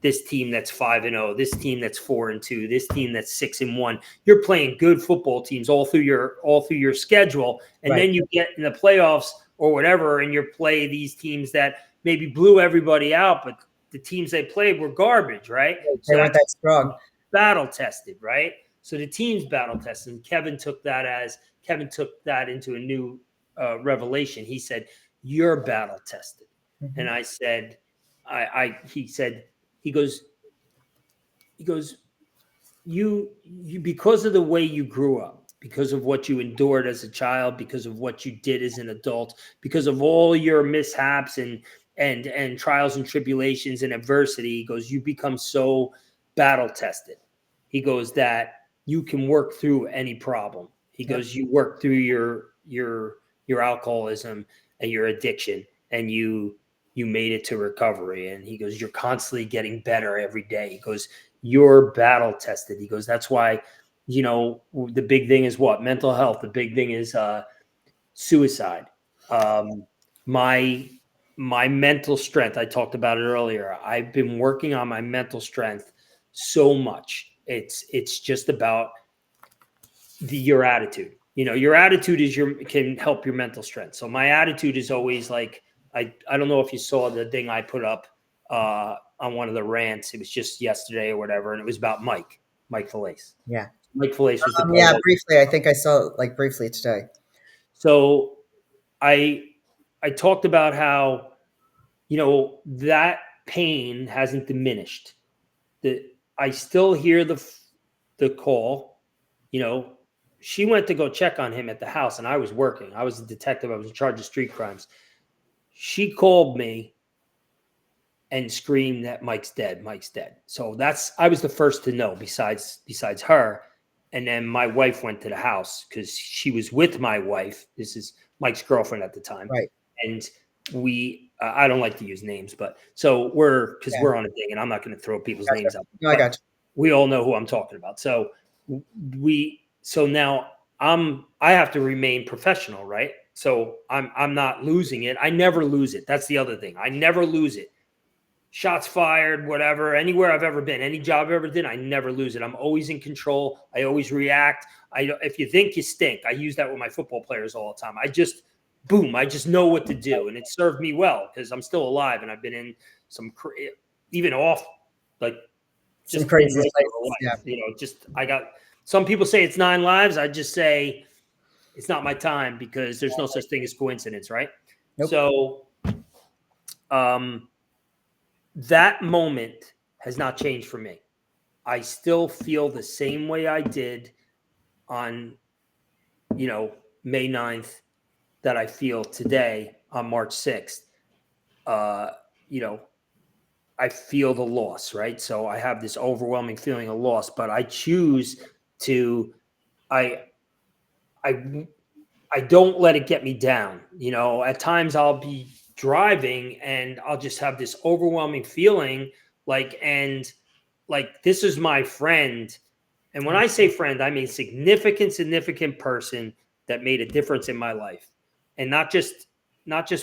this team that's 5-0, this team that's 4-2, this team that's 6-1. You're playing good football teams all through your schedule, and Right. then you get in the playoffs or whatever, and you play these teams that maybe blew everybody out, but the teams they played were garbage, right? They So weren't that's that strong. battle tested, right? So the team's battle tested. And Kevin took that into a new revelation. He said, "You're battle tested," and Hmm. I said, He said, he goes, he goes, you because of the way you grew up, because of what you endured as a child, because of what you did as an adult, because of all your mishaps and trials and tribulations and adversity, he goes, you become so battle tested. He goes that you can work through any problem. He Yep. goes, you work through your alcoholism and your addiction, and you made it to recovery. And he goes, you're constantly getting better every day. He goes, you're battle tested. He goes, that's why, the big thing is what? Mental health. The big thing is suicide. Um, my my mental strength. I talked about it earlier. I've been working on my mental strength so much. It's just about your attitude. Your attitude can help your mental strength. So my attitude is always like I don't know if you saw the thing I put up on one of the rants. It was just yesterday or whatever, and it was about Mike Falaise. Yeah. Mike Falaise was the Yeah. quarterback. Briefly, I think I saw it like briefly today. So I I talked about how that pain hasn't diminished. the I still hear the call. You know, she went to go check on him at the house, and I was working. I was a detective. I was in charge of street crimes. She called me and screamed that Mike's dead. Mike's dead. So I was the first to know besides her. And then my wife went to the house because she was with my wife. This is Mike's girlfriend at the time. Right. And I don't like to use names, but so because Yeah. we're on a thing and I'm not going to throw people's Gotcha. names out, No, I but got you. we all know who I'm talking about. So now I have to remain professional, right? So I'm not losing it. I never lose it. That's the other thing. I never lose it. Shots fired, whatever, anywhere I've ever been, any job I've ever did, I never lose it. I'm always in control. I always react. If you think you stink, I use that with my football players all the time. I just know what to do, and it served me well because I'm still alive and I've been in some even off like Some just in crazy regular places. Yeah. life. Just I got some people say it's 9 lives. I just say it's not my time because there's no such thing as coincidence, right? Nope. So, that moment has not changed for me. I still feel the same way I did on, May 9th that I feel today on March 6th. Uh, you know, I feel the loss, right? So I have this overwhelming feeling of loss, but I choose to, I, I, I don't let it get me down. At times I'll be driving and I'll just have this overwhelming feeling like this is my friend. And when I say friend, I mean significant person that made a difference in my life. And not just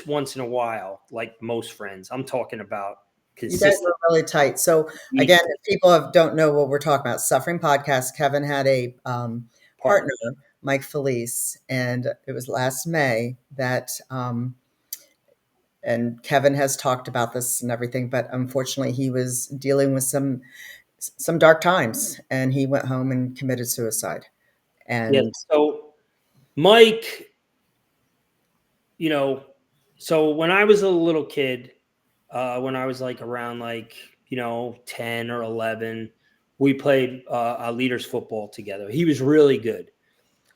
once in a while, like most friends. I'm talking about You guys consistent were really tight. So again, weekly if people don't know what we're talking about, Suffering Podcast, Kevin had a partner, partner. Mike Felice, and it was last May that, and Kevin has talked about this and everything, but unfortunately he was dealing with some dark times and he went home and committed suicide. Yes. And So Mike, you know, so when I was a little kid, when I was like around 10 or 11, we played a leaders football together. He was really good.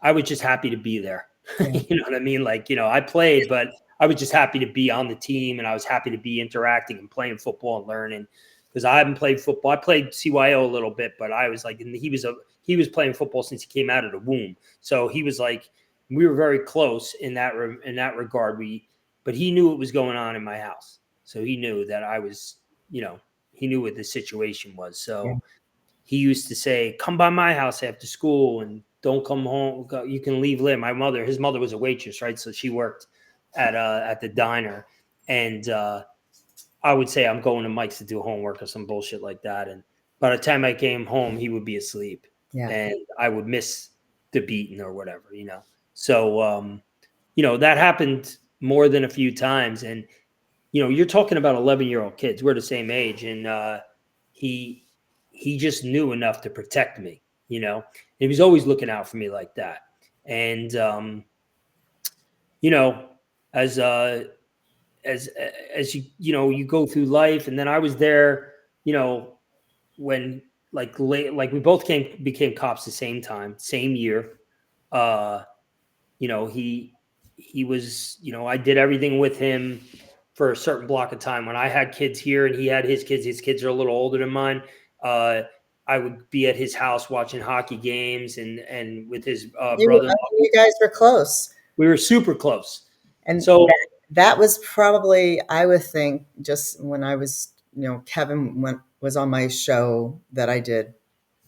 I was just happy to be there. yeah, You know what I mean? I played, but I was just happy to be on the team and I was happy to be interacting and playing football and learning because I haven't played football. I played CYO a little bit, but I was like, and he was playing football since he came out of the womb. So he was like, we were very close in that regard. But he knew what was going on in my house. So he knew that I was, he knew what the situation was. yeah, So he used to say, "Come by my house after school and don't come home. You can leave late." His mother was a waitress, right? So she worked at the diner, and I would say I'm going to Mike's to do homework or some bullshit like that. And by the time I came home, he would be asleep, yeah. and I would miss the beating or whatever. So that happened more than a few times, and you're talking about 11-year-old kids. We're the same age, and he he just knew enough to protect me. He was always looking out for me like that. And you know, as as as you go through life, and then I was there. When we both became cops the same time, same year. Uh, he was, I did everything with him for a certain block of time. When I had kids here and he had his kids are a little older than mine. Uh, I would be at his house watching hockey games and with his I brother-in-law. mean, you guys were close. We were super close. And So that was probably, I would think, just when I was, Kevin was on my show that I did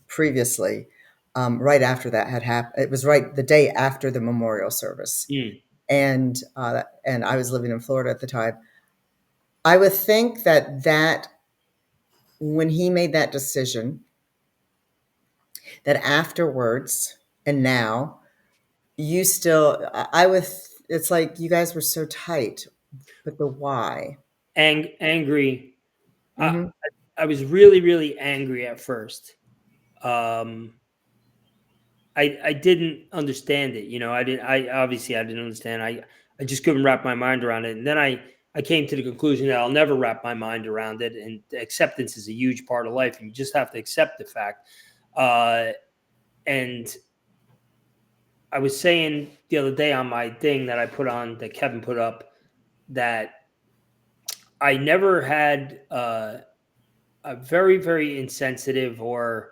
previously. Right after that had happened, it was right the day after the memorial service, mm, and I was living in Florida at the time. I would think that when he made that decision, that afterwards and now you still, I would. It's like you guys were so tight, but the why? angry. I, Hmm. I was really, really angry at first. Um, I didn't understand it. I didn't. I obviously I didn't understand. I just couldn't wrap my mind around it. And then I came to the conclusion that I'll never wrap my mind around it. And acceptance is a huge part of life. And you just have to accept the fact. And I was saying the other day on my thing that I put on, that Kevin put up, that I never had a very, very insensitive or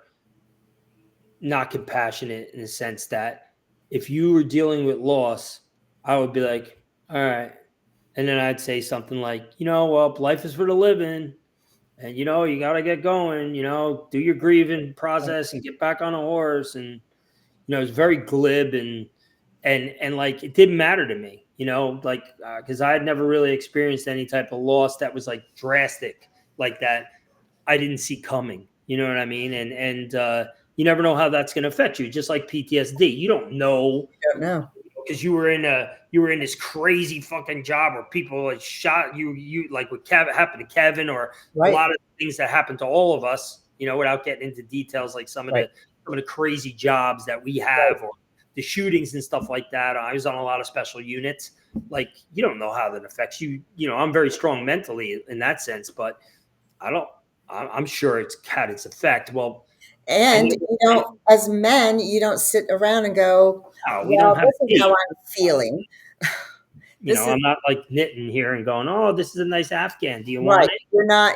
not compassionate, in the sense that if you were dealing with loss, I would be like, all right. And then I'd say something like, well, life is for the living. And you got to get going, do your grieving Right. process and get back on a horse. And it's very glib, and like, it didn't matter to me, like, because I had never really experienced any type of loss that was like drastic like that. I didn't see coming. You know what I mean? And you never know how that's going to affect you. Just like PTSD, you don't know, Don't know. because you were in this crazy fucking job where people like shot you like what Kevin happened to Kevin, or a Right. lot of things that happened to all of us, without getting into details, like Right. some of the crazy jobs that we Right. have, or the shootings and stuff like that. I was on a lot of special units. Like, you don't know how that affects you. I'm very strong mentally in that sense, but I don't. I'm sure it's had its effect. Well, I And, never. as men, you don't sit around and go, No, we don't well, have this is how dates. I'm feeling. This is I'm not like knitting here and going, "Oh, this is a nice Afghan. Do you right. want it?" You're not,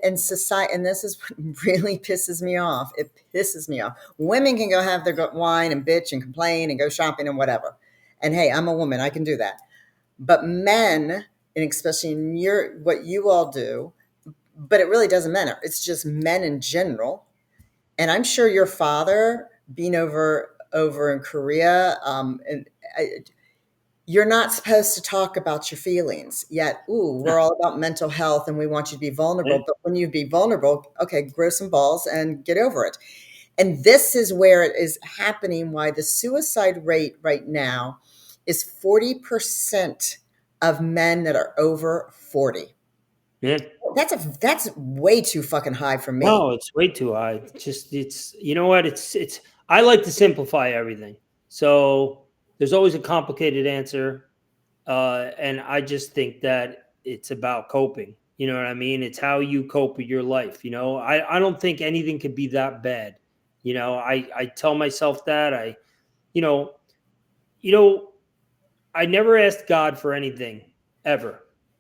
and society, and this is what really pisses me off. It pisses me off. Women can go have their wine and bitch and complain and go shopping and whatever. And hey, I'm a woman, I can do that. But men, and especially in what you all do, but it really doesn't matter. It's just men in general. And I'm sure your father, being over in Korea, and you're not supposed to talk about your feelings. Yet, ooh, No. we're all about mental health and we want you to be Yeah. vulnerable. But when you be vulnerable, okay, grow some balls and get over it. And this is where it is happening. Why the suicide rate right now is 40% of men that are over 40. Yeah. That's way too fucking high for me. No, it's way too high. It's you know what? It's I like to simplify everything. So there's always a complicated answer. And I just think that it's about coping. You know what I mean? It's how you cope with your life. I don't think anything could be that bad. I tell myself that. You know, you know, I never asked God for anything ever.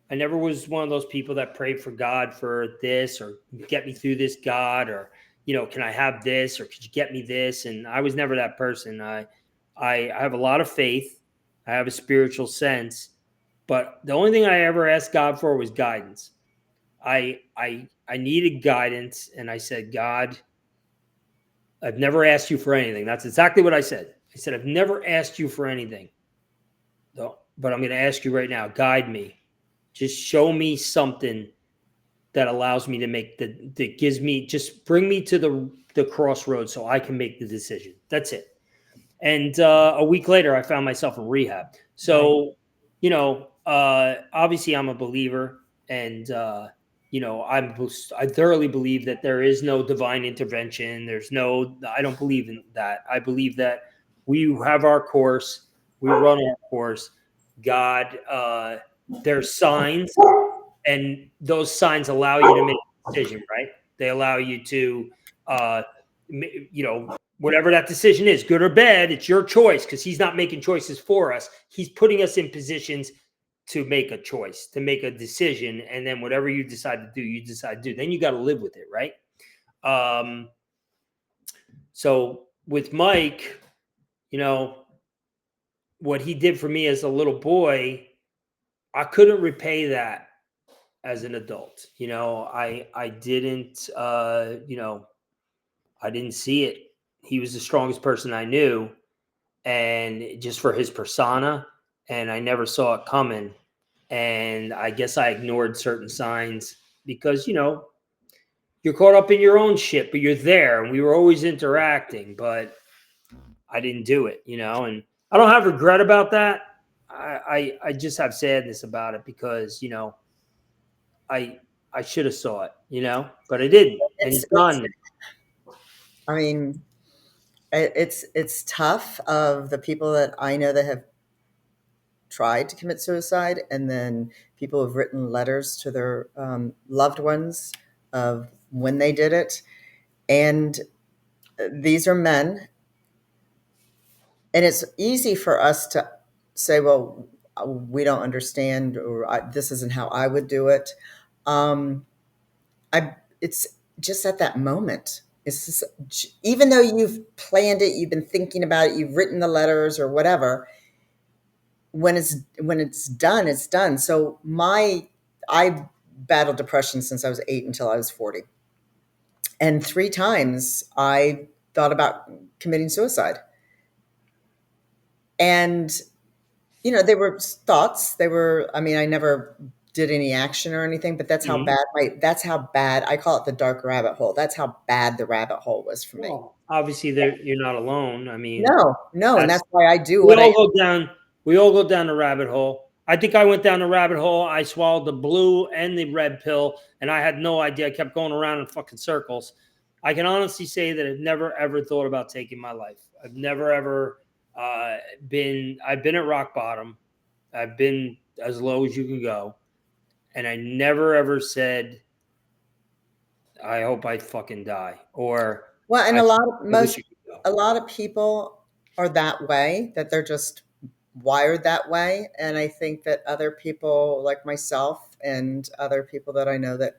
I never was one of those people that prayed for God for this, or get me through this, God, or can I have this, or could you get me this? And I was never that person. I have a lot of faith. I have a spiritual sense, but the only thing I ever asked God for was guidance. I needed guidance, and I said, God, I've never asked you for anything. That's exactly what I said. I said, I've never asked you for anything. No, but I'm going to ask you right now, guide me. Just show me something that allows me to that gives me, just bring me to the crossroads so I can make the decision. That's it. And a week later, I found myself in rehab. Right. So, obviously, I'm a believer, and I thoroughly believe that there is no divine intervention. I don't believe in that. I believe that we have our course, we run our course. God, there's signs, and those signs allow you to make a decision, right? They allow you to, uh, whatever that decision is, good or bad, it's your choice, because he's not making choices for us. He's putting us in positions to make a choice, to make a decision, and then whatever you decide to do, you decide to do. Then you got to live with it, right? Um, so with Mike, you know, what he did for me as a little boy, I couldn't repay that as an adult. I didn't I didn't see it. He was the strongest person I knew, and just for his persona, and I never saw it coming. And I guess I ignored certain signs because you're caught up in your own shit, but you're there, and we were always interacting, but I didn't do it, and I don't have regret about that. I just have sadness about it because I I should have saw it, but I didn't, and It's he's it's gone. I mean, it's tough of the people that I know that have tried to commit suicide, and then people who've written letters to their loved ones of when they did it. And these are men. And it's easy for us to say, well, we don't understand, or this isn't how I would do it. Um, it's just at that moment. It's just, even though you've planned it, you've been thinking about it, you've written the letters or whatever, when it's done, it's done. So I battled depression since I was 8 until I was 40. And 3 times I thought about committing suicide. And they were thoughts. They were, I mean, I never did any action or anything, but Mhm. that's how bad, I call it the dark rabbit hole. That's how bad the rabbit hole was for me. Well, obviously, there you're not alone. I mean, No, no, and that's that's why I do we what I all go down. We all go down the rabbit hole. I think I went down the rabbit hole. I swallowed the blue and the red pill, and I had no idea. I kept going around in fucking circles. I can honestly say that I've never ever thought about taking my life. I've never ever been. I've been at rock bottom. I've been as low as you can go, and I never ever said, "I hope I fucking die," or well, and "I, I wish you could go." a lot of people are that way, that they're just wired that way, and I think that other people like myself and other people that I know that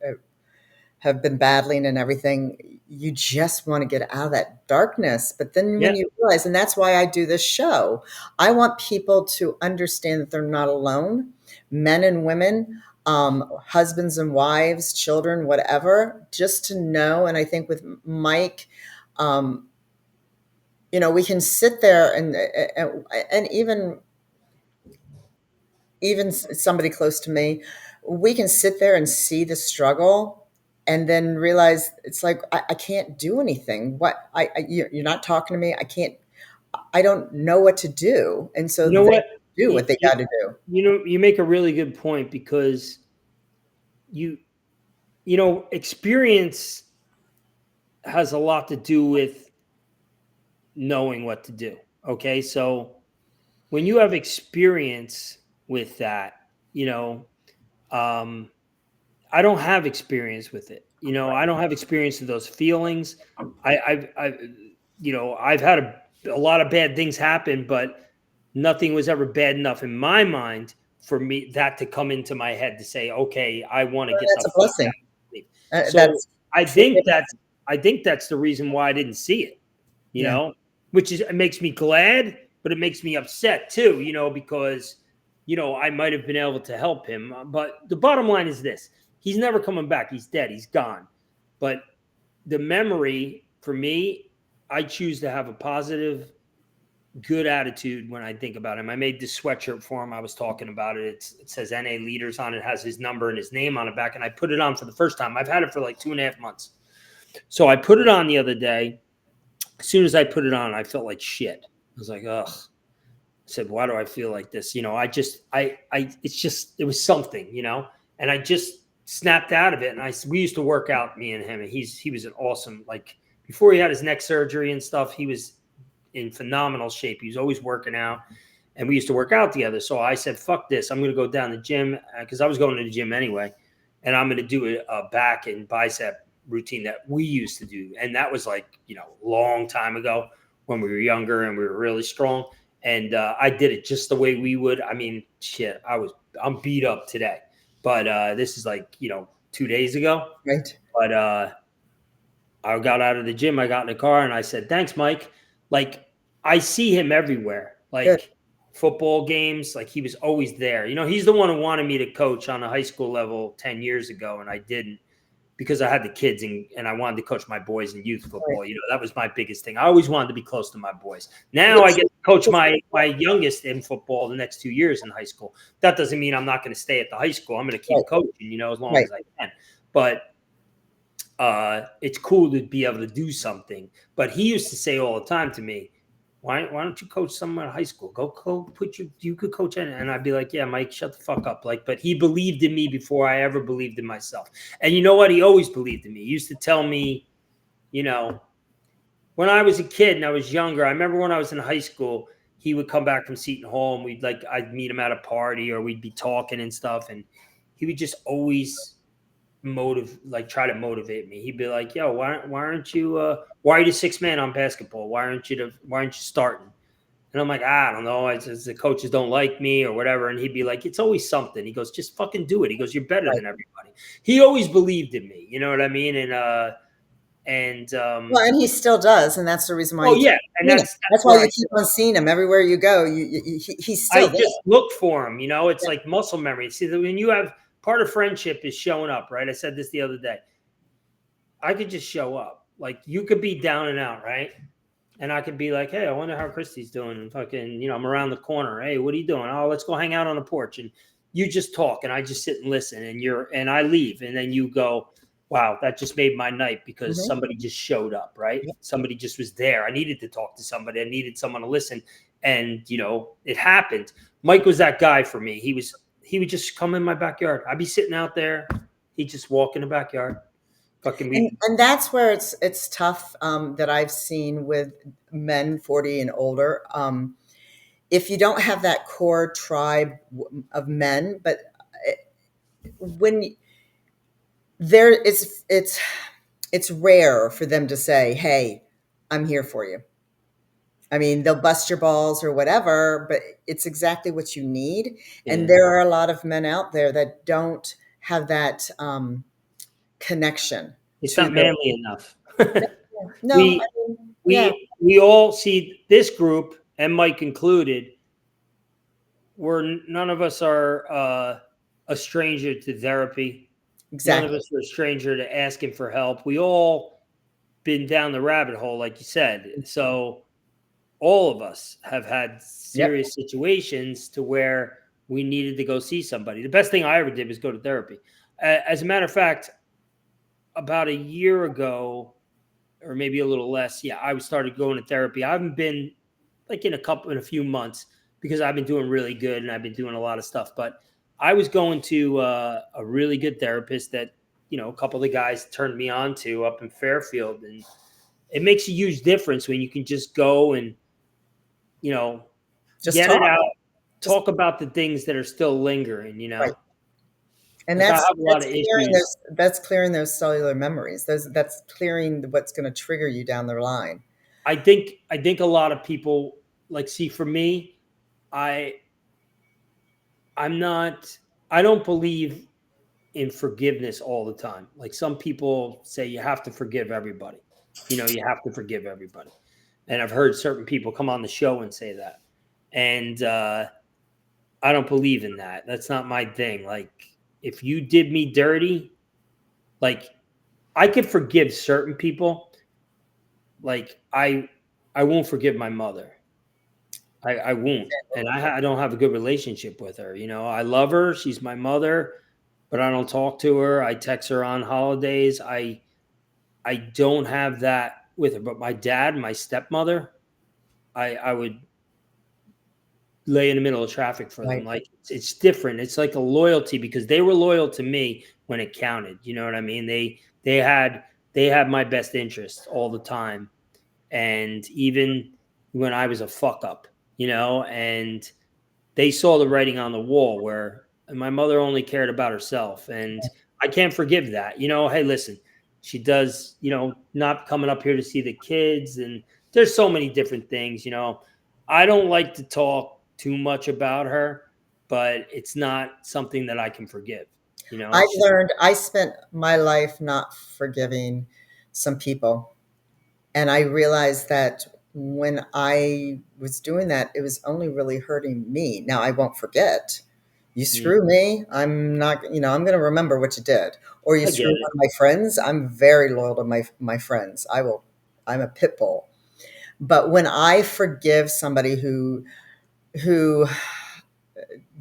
have been battling and everything, you just want to get out of that darkness. But then Yeah, when you realize, and that's why I do this show, I want people to understand that they're not alone, men and women, husbands and wives, children, whatever, just to know. And I think with Mike, um, we can sit there and even somebody close to me, we can sit there and see the struggle and then realize it's like, I can't do anything. You're not talking to me. I don't know what to do. And so you know they what? do what they got to do. You make a really good point because you experience has a lot to do with knowing what to do. Okay, so when you have experience with that, you know, um, I don't have experience with it. I don't have experience with those feelings. I've had a lot of bad things happen, but nothing was ever bad enough in my mind for me that to come into my head to say, okay, I want to Well, get the that's a fuck blessing. out. So That's I truly think a that's blessing. I think that's the reason why I didn't see it. You Yeah. know, which is it makes me glad, but it makes me upset too. Because I might have been able to help him, but the bottom line is this: he's never coming back. He's dead. He's gone. But the memory for me, I choose to have a positive, good attitude when I think about him. I made this sweatshirt for him. I was talking about it. It says NA Leaders on it, has his number and his name on the back. And I put it on for the first time. I've had it for like 2.5 months. So I put it on the other day. As soon as I put it on, I felt like shit. I was like, ugh. I said, why do I feel like this? It was something, and I just snapped out of it. And we used to work out, me and him, and he was an awesome, like before he had his neck surgery and stuff, he was in phenomenal shape. He was always working out and we used to work out together. So I said, fuck this. I'm going to go down the gym because I was going to the gym anyway. And I'm going to do a back and bicep routine that we used to do. And that was like, a long time ago when we were younger and we were really strong. And I did it just the way we would. I mean, shit, I'm beat up today, but this is like, 2 days ago. Right. But I got out of the gym. I got in the car and I said, thanks, Mike. Like, I see him everywhere, Good. like football games. Like, he was always there. He's the one who wanted me to coach on a high school level 10 years ago. And I didn't because I had the kids and I wanted to coach my boys in youth Right. football. That was my biggest thing. I always wanted to be close to my boys. Now I Which, get to coach my youngest in football the next 2 years in high school. That doesn't mean I'm not going to stay at the high school. I'm going to keep right. coaching, as long Right. as I can. But it's cool to be able to do something. But he used to say all the time to me, why don't you coach someone in high school? Go put you could coach it. And I'd be like, yeah, Mike, shut the fuck up. But he believed in me before I ever believed in myself. And you know what? He always believed in me. He used to tell me, when I was a kid and I was younger, I remember when I was in high school, he would come back from Seton Hall and I'd meet him at a party or we'd be talking and stuff. And he would just always try to motivate me. He'd be like, "Yo, why aren't you why are you the sixth man on basketball? Why aren't you starting?" And I'm like, I don't know. It's just the coaches don't like me or whatever. And he'd be like, it's always something. He goes, just fucking do it. He goes, you're better Right. than everybody. He always believed in me. You know what I mean? And Well, and he still does, and that's the reason why oh you keep yeah, and seeing him. that's That's why where you keep on seeing him everywhere you go. He's I still there. just look for him. You know, it's Yeah. like muscle memory. See, when you have part of friendship is showing up, right? I said this the other day. I could just show up. Like you could be down and out, right? And I could be like, hey, I wonder how Christy's doing. And fucking, I'm around the corner. Hey, what are you doing? Oh, let's go hang out on the porch. And you just talk and I just sit and listen and I leave. And then you go, wow, that just made my night because Mhm. somebody just showed up, right? Yep. Somebody just was there. I needed to talk to somebody. I needed someone to listen. And, it happened. Mike was that guy for me. He would just come in my backyard. I'd be sitting out there. He'd just walk in the backyard. Fucking we And that's where it's tough, that I've seen with men 40 and older. If you don't have that core tribe of men, but when there, it's rare for them to say, "Hey, I'm here for you." I mean, they'll bust your balls or whatever, but it's exactly what you need. And yeah. there are a lot of men out there that don't have that connection It's to not the. manly enough. No, I we mean, yeah, we all see this group and Mike included. None of us are a stranger to therapy. None of exactly. us are a stranger to asking for help. We all been down the rabbit hole, like you said. So all of us have had Yep. serious situations to where we needed to go see somebody. The best thing I ever did was go to therapy. As a matter of fact, about a year ago, or maybe a little less. Yeah, I started going to therapy. I haven't been like in a few months because I've been doing really good and I've been doing a lot of stuff. But I was going to a really good therapist that a couple of the guys turned me on to up in Fairfield, and it makes a huge difference when you can just go and you know Just get talk. it out, Just talk about the things that are still lingering. right. And Like I have a lot that's of clearing issues. those cellular memories. That's clearing what's going to trigger you down the line. I think a lot of people like see for me. I I'm not. I don't believe in forgiveness all the time. Like some people say, you have to forgive everybody. You have to forgive everybody. And I've heard certain people come on the show and say that. And I don't believe in that. That's not my thing. Like if you did me dirty, like I could forgive certain people. Like I won't forgive my mother. I won't. And I don't have a good relationship with her. I love her. She's my mother, but I don't talk to her. I text her on holidays. I don't have that with her. But my dad, my stepmother, I would lay in the middle of traffic for them. Right. Like it's different. It's like a loyalty because they were loyal to me when it counted. You know what I mean? They had my best interest all the time. And even when I was a fuck up, and they saw the writing on the wall where my mother only cared about herself. And I can't forgive that. Hey, listen, she does, not coming up here to see the kids. And there's so many different things. I don't like to talk too much about her, but it's not something that I can forgive. I've It's just, learned, I spent my life not forgiving some people. And I realized that when I was doing that, it was only really hurting me. Now, I won't forget. You mm, screw me, I'm not, I'm going to remember what you did. Or you I get screw it. one of my friends, I'm very loyal to my friends. I'm a pit bull. But when I forgive somebody who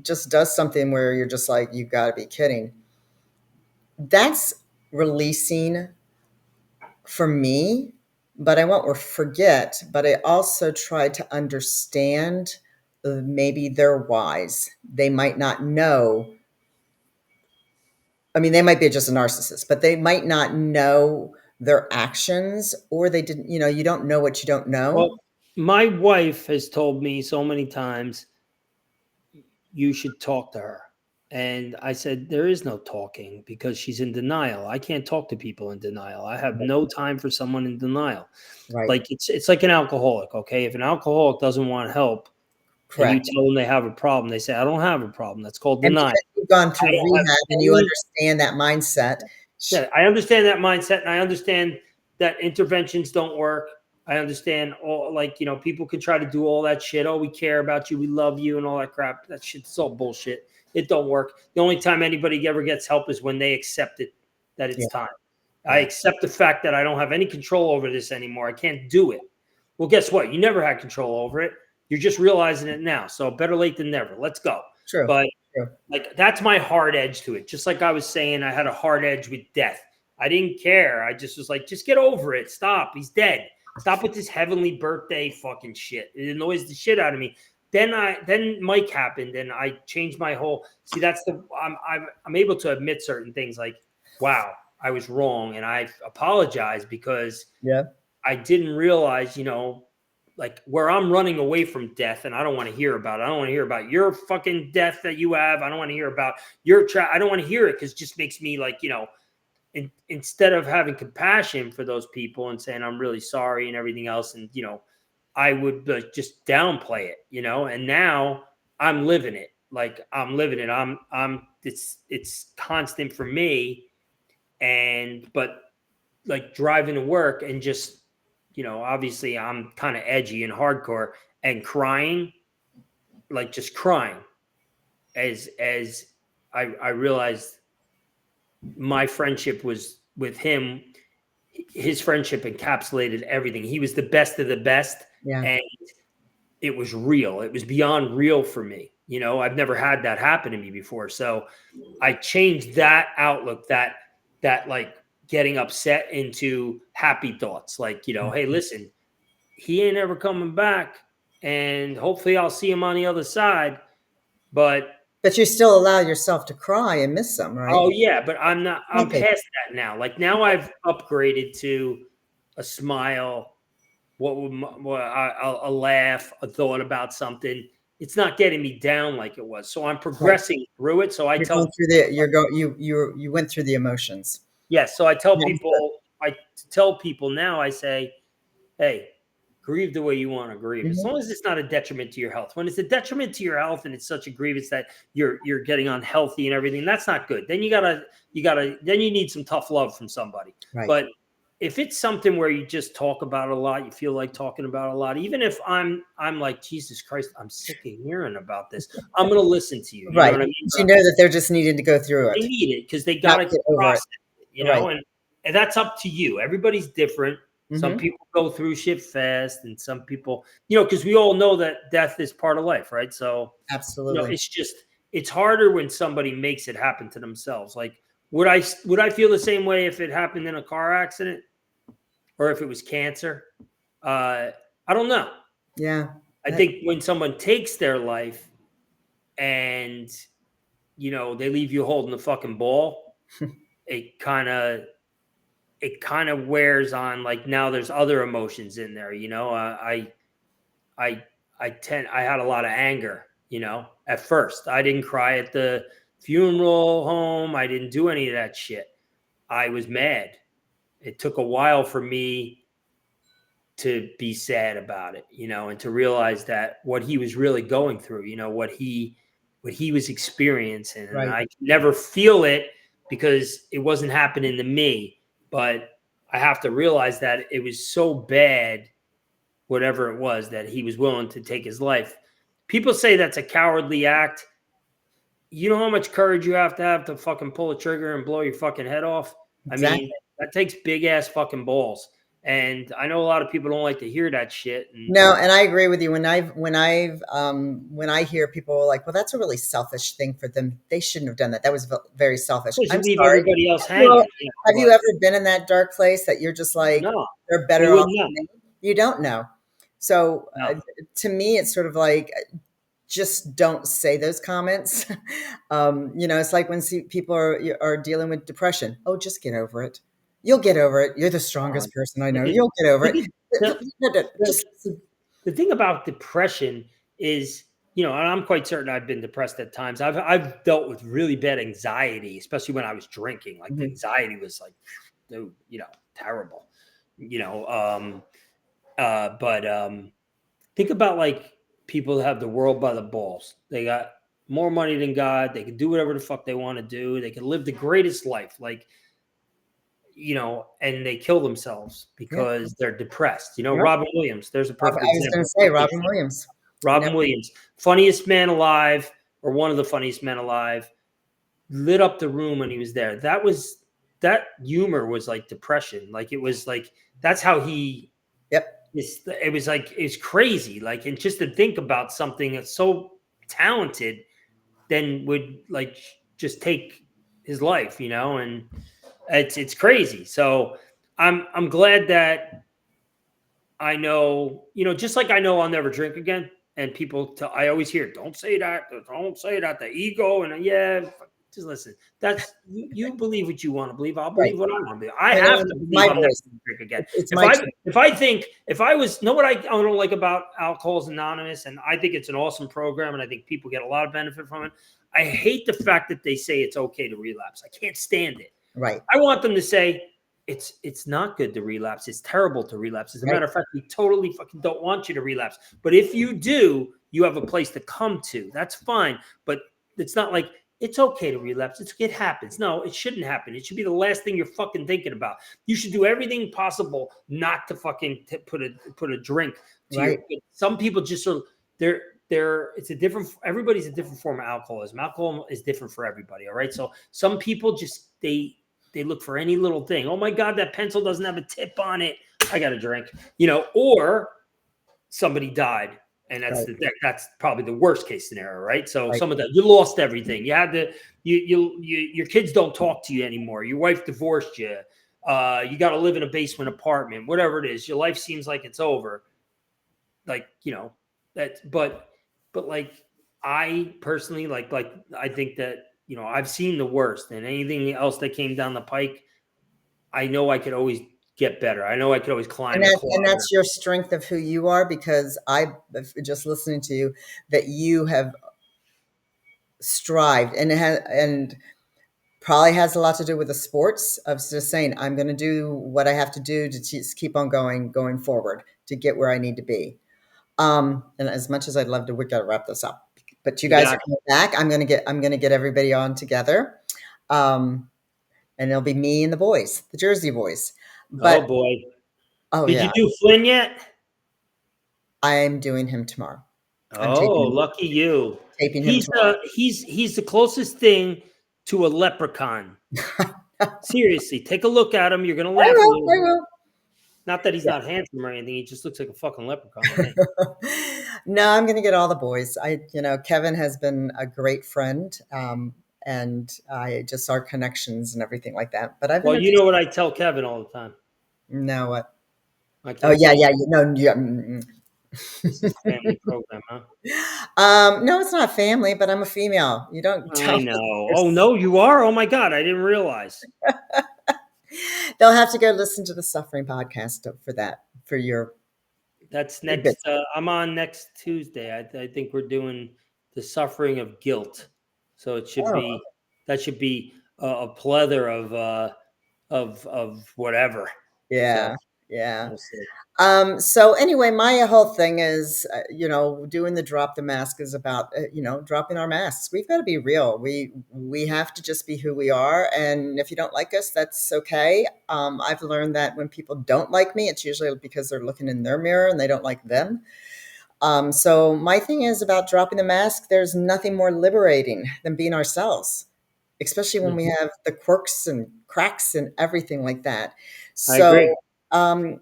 just does something where you're just like, you got to be kidding, that's releasing for me, but I won't forget. But I also try to understand, maybe their whys. They might not know. I mean, they might be just a narcissist, but they might not know their actions, or they didn't, you don't know what you don't know. Well, my wife has told me so many times you should talk to her. And I said, there is no talking because she's in denial. I can't talk to people in denial. I have no time for someone in denial. Right. Like it's like an alcoholic. Okay. If an alcoholic doesn't want help and you Correct. tell them they have a problem, they say, I don't have a problem. That's called And denial. because you've gone I through don't have rehab and you any. understand that mindset. Yeah, I understand that mindset, and I understand that interventions don't work. I understand all, like, people can try to do all that shit. Oh, we care about you, we love you, and all that crap. That shit's all bullshit. It don't work. The only time anybody ever gets help is when they accept it, that Yeah. it's time. I Yeah. accept the fact that I don't have any control over this anymore. I can't do it. Well, guess what? You never had control over it. You're just realizing it now. So better late than never. Let's go. True. But True. like, that's my hard edge to it. Just like I was saying, I had a hard edge with death. I didn't care. I just was like, just get over it. Stop. He's dead. Stop with this heavenly birthday fucking shit. It annoys the shit out of me. Then Mike happened, and I changed my whole. See, that's the I'm able to admit certain things, like, wow, I was wrong, and I apologize because Yeah. I didn't realize, like, where I'm running away from death, and I don't want to hear about it. I don't want to hear about your fucking death that you have. I don't want to hear about your I don't want to hear it, because it just makes me like, instead of having compassion for those people and saying I'm really sorry and everything else, and I would just downplay it, and now I'm living it. Like, I'm living it. It's constant for me. But like driving to work and just, obviously I'm kind of edgy and hardcore, and crying, like just crying as I realized my friendship was with him. His friendship encapsulated everything. He was the best of the best. Yeah. And it was real. It was beyond real for me. I've never had that happen to me before. So I changed that outlook, that like getting upset, into happy thoughts. Like, hey, listen, he ain't ever coming back, and hopefully I'll see him on the other side. But But you still allow yourself to cry and miss them, right? oh yeah, but I'm Okay. past that now. Like, now I've upgraded to a smile, a laugh, a thought about something. It's not getting me down like it was. So I'm Right. progressing through it. So I You're tell going through the you're go you went through the emotions. Yes. So I tell That's good. people, now, I say, hey, grieve the way you want to grieve, as Mhm. long as it's not a detriment to your health. When it's a detriment to your health and it's such a grievance that you're getting unhealthy and everything, that's not good. Then then you need some tough love from somebody. Right. But if it's something where you just talk about it a lot, you feel like talking about it a lot, even if I'm like, Jesus Christ, I'm sick of hearing about this, I'm going to listen to you. You know Right. what I mean? But you know that they're just needing to go through They it, need it because they got not to get over it. process it, Right. and that's up to you. Everybody's different. Some Mhm. people go through shit fast, and some people, because we all know that death is part of life, right? So, Absolutely. it's harder when somebody makes it happen to themselves. Like, would I feel the same way if it happened in a car accident, or if it was cancer? Uh, I don't know. Yeah. I That think when someone takes their life, and they leave you holding the fucking ball, it kind of wears on. Like, now there's other emotions in there. I I had a lot of anger. At first I didn't cry at the funeral home. I didn't do any of that shit. I was mad. It took a while for me to be sad about it, and to realize that what he was really going through, what he was experiencing, and right. I could never feel it because it wasn't happening to me. But I have to realize that it was so bad, whatever it was, that he was willing to take his life. People say that's a cowardly act. You know how much courage you have to fucking pull a trigger and blow your fucking head off? I mean, Exactly. that takes big ass fucking balls. And I know a lot of people don't like to hear that shit. And No, and I agree with you. When I hear people like, "Well, that's a really selfish thing for them. They shouldn't have done that. That was very selfish." because you I'm leave sorry. everybody else Well, hanging. Yeah, have you but ever been in that dark place that you're just like, no, "They're we better off wouldn't know. than me"? You don't know. So, No. to me, it's sort of like, just don't say those comments. It's like when people are dealing with depression. Oh, just get over it. You'll get over it. You're the Uh, strongest person I know. look at, You'll get over look it. at the, the, Just the thing about depression is you know, and I'm quite certain I've been depressed at times. I've dealt with really bad anxiety, especially when I was drinking. Like the Mhm. anxiety was like, dude, you know, terrible. You know, but think about like people that have the world by the balls. They got more money than God. They can do whatever the fuck they want to do. They can live the greatest life. Like, you know, and they kill themselves Yeah. because they're depressed. You know, Yep. Robin Williams, there's a I perfect was gonna example. say Robin Williams. You know? Robin Williams, funniest man alive, or one of the funniest men alive, lit up the room when he was there. That humor was like depression. Like it was like that's how he. Yep. It was like it's crazy. Like and just to think about something that's so talented, then would like just take his life, you know, and it's crazy. So I'm glad that I know, you know, just like I know I'll never drink again. And people, I always hear, don't say that, don't say that, the ego. And yeah, just listen. That's you believe what you want to believe. I'll Right. believe what I want to believe. I And have to believe my I'm never voice. going to drink again. It's my truth. If I was, know what I don't like about Alcohol's Anonymous, and I think it's an awesome program, and I think people get a lot of benefit from it. I hate the fact that they say it's okay to relapse. I can't stand it. Right. I want them to say it's not good to relapse. It's terrible to relapse. As a Right. matter of fact, we totally fucking don't want you to relapse. But if you do, you have a place to come to. That's fine. But it's not like it's okay to relapse. It happens. No, it shouldn't happen. It should be the last thing you're fucking thinking about. You should do everything possible not to fucking put a drink to Right. your. Some people just sort of it's a different. Everybody's a different form of alcoholism. Alcohol is different for everybody. All right. So some people just they look for any little thing. Oh my God, that pencil doesn't have a tip on it. I got a drink, you know, or somebody died. And Right. that's probably the worst case scenario, right? So Right. some of that, you lost everything. You had to, your kids don't talk to you anymore. Your wife divorced you. You got to live in a basement apartment, whatever it is. Your life seems like it's over. Like, you know, but like I personally like I think that, you know, I've seen the worst, and anything else that came down the pike, I know I could always get better. I know I could always climb and And climb. that's your strength of who you are, because I just listening to you that you have strived, and it has, and probably has a lot to do with the sports of just saying, I'm going to do what I have to do to just keep on going forward to get where I need to be. And as much as I'd love to, we got to wrap this up, but you You guys got are coming back. I'm going to get everybody on together. Um, and it'll be me and the boys, the Jersey boys. Oh But, boy. oh Did you yeah, do Flynn yet? I'm doing him tomorrow. I'm Oh, lucky you. taping him tomorrow. He's the closest thing to a leprechaun. Seriously, take a look at him. You're gonna I laugh a will. little I bit. will. Not that he's Yeah. not handsome or anything. He just looks like a fucking leprechaun to me. No, I'm going to get all the boys. Kevin has been a great friend, and I just our connections and everything like that. But I've been Well, you know what I tell Kevin all the time. no what? I Oh can't yeah, say yeah, you know, yeah. Mm, this is a family program, huh? no, it's not family, but I'm a female. You don't I tell me. know. Oh no, you are. Oh my God, I didn't realize. They'll have to go listen to the Suffering podcast for that for your That's next. tidbits. I'm on next Tuesday. I think we're doing the suffering of guilt. So it should Oh, be that should be a plethora of whatever. So yeah, yeah. we'll see. So anyway, my whole thing is, doing the drop the mask is about, dropping our masks. We've got to be real. We have to just be who we are, and if you don't like us, that's okay. I've learned that when people don't like me, it's usually because they're looking in their mirror and they don't like them. So my thing is about dropping the mask. There's nothing more liberating than being ourselves, especially when we Mhm. have the quirks and cracks and everything like that. I agree. So,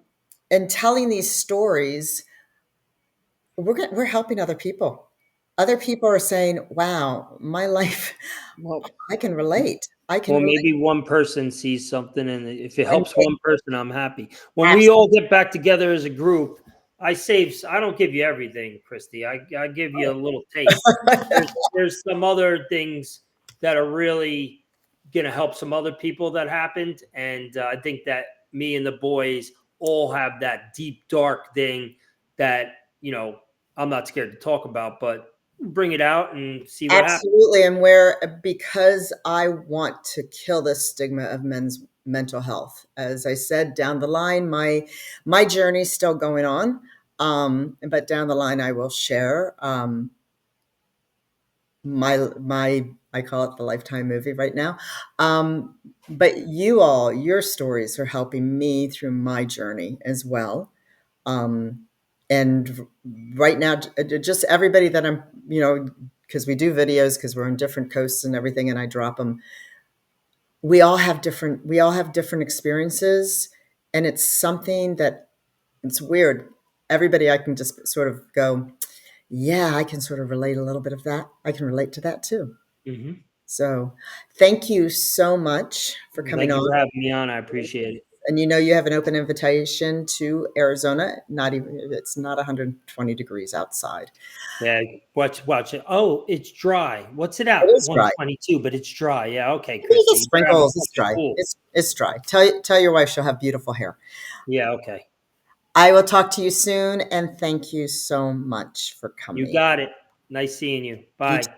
in telling these stories, we're helping other people. Other people are saying, "Wow, my life, Well, I can relate. I can well, relate." maybe one person sees something, and if it And helps one person, I'm happy. When we abs- all get back together as a group, I don't give you everything, Christy. I give you a little taste. There's some other things that are really gonna help some other people that happened, and I think that me and the boys all have that deep dark thing that, you know, I'm not scared to talk about, but bring it out and see what happens. Absolutely, and where because I want to kill the stigma of men's mental health. As I said, down the line, my journey's still going on, but down the line, I will share my I call it the lifetime movie right now. But you all, your stories are helping me through my journey as well. Um, and right now, just everybody that I'm, because we do videos, because we're on different coasts and everything, and I drop them. We all have different experiences, and it's something that it's weird. Everybody, I can just sort of go, yeah, I can sort of relate a little bit of that. I can relate to that too. Hmm. So, thank you so much for coming Thank you on. for having me on. I appreciate it. And you have an open invitation to Arizona. Not even it's not 120 degrees outside. Yeah, watch it. Oh, it's dry. What's it It at? is dry. 122, but it's dry. Yeah, okay, You get Christy. You're having sprinkles. It's such a dry. fool. It's dry. Tell your wife she'll have beautiful hair. Yeah, okay. I will talk to you soon, and thank you so much for You coming. got it. Nice seeing you. You Bye. too.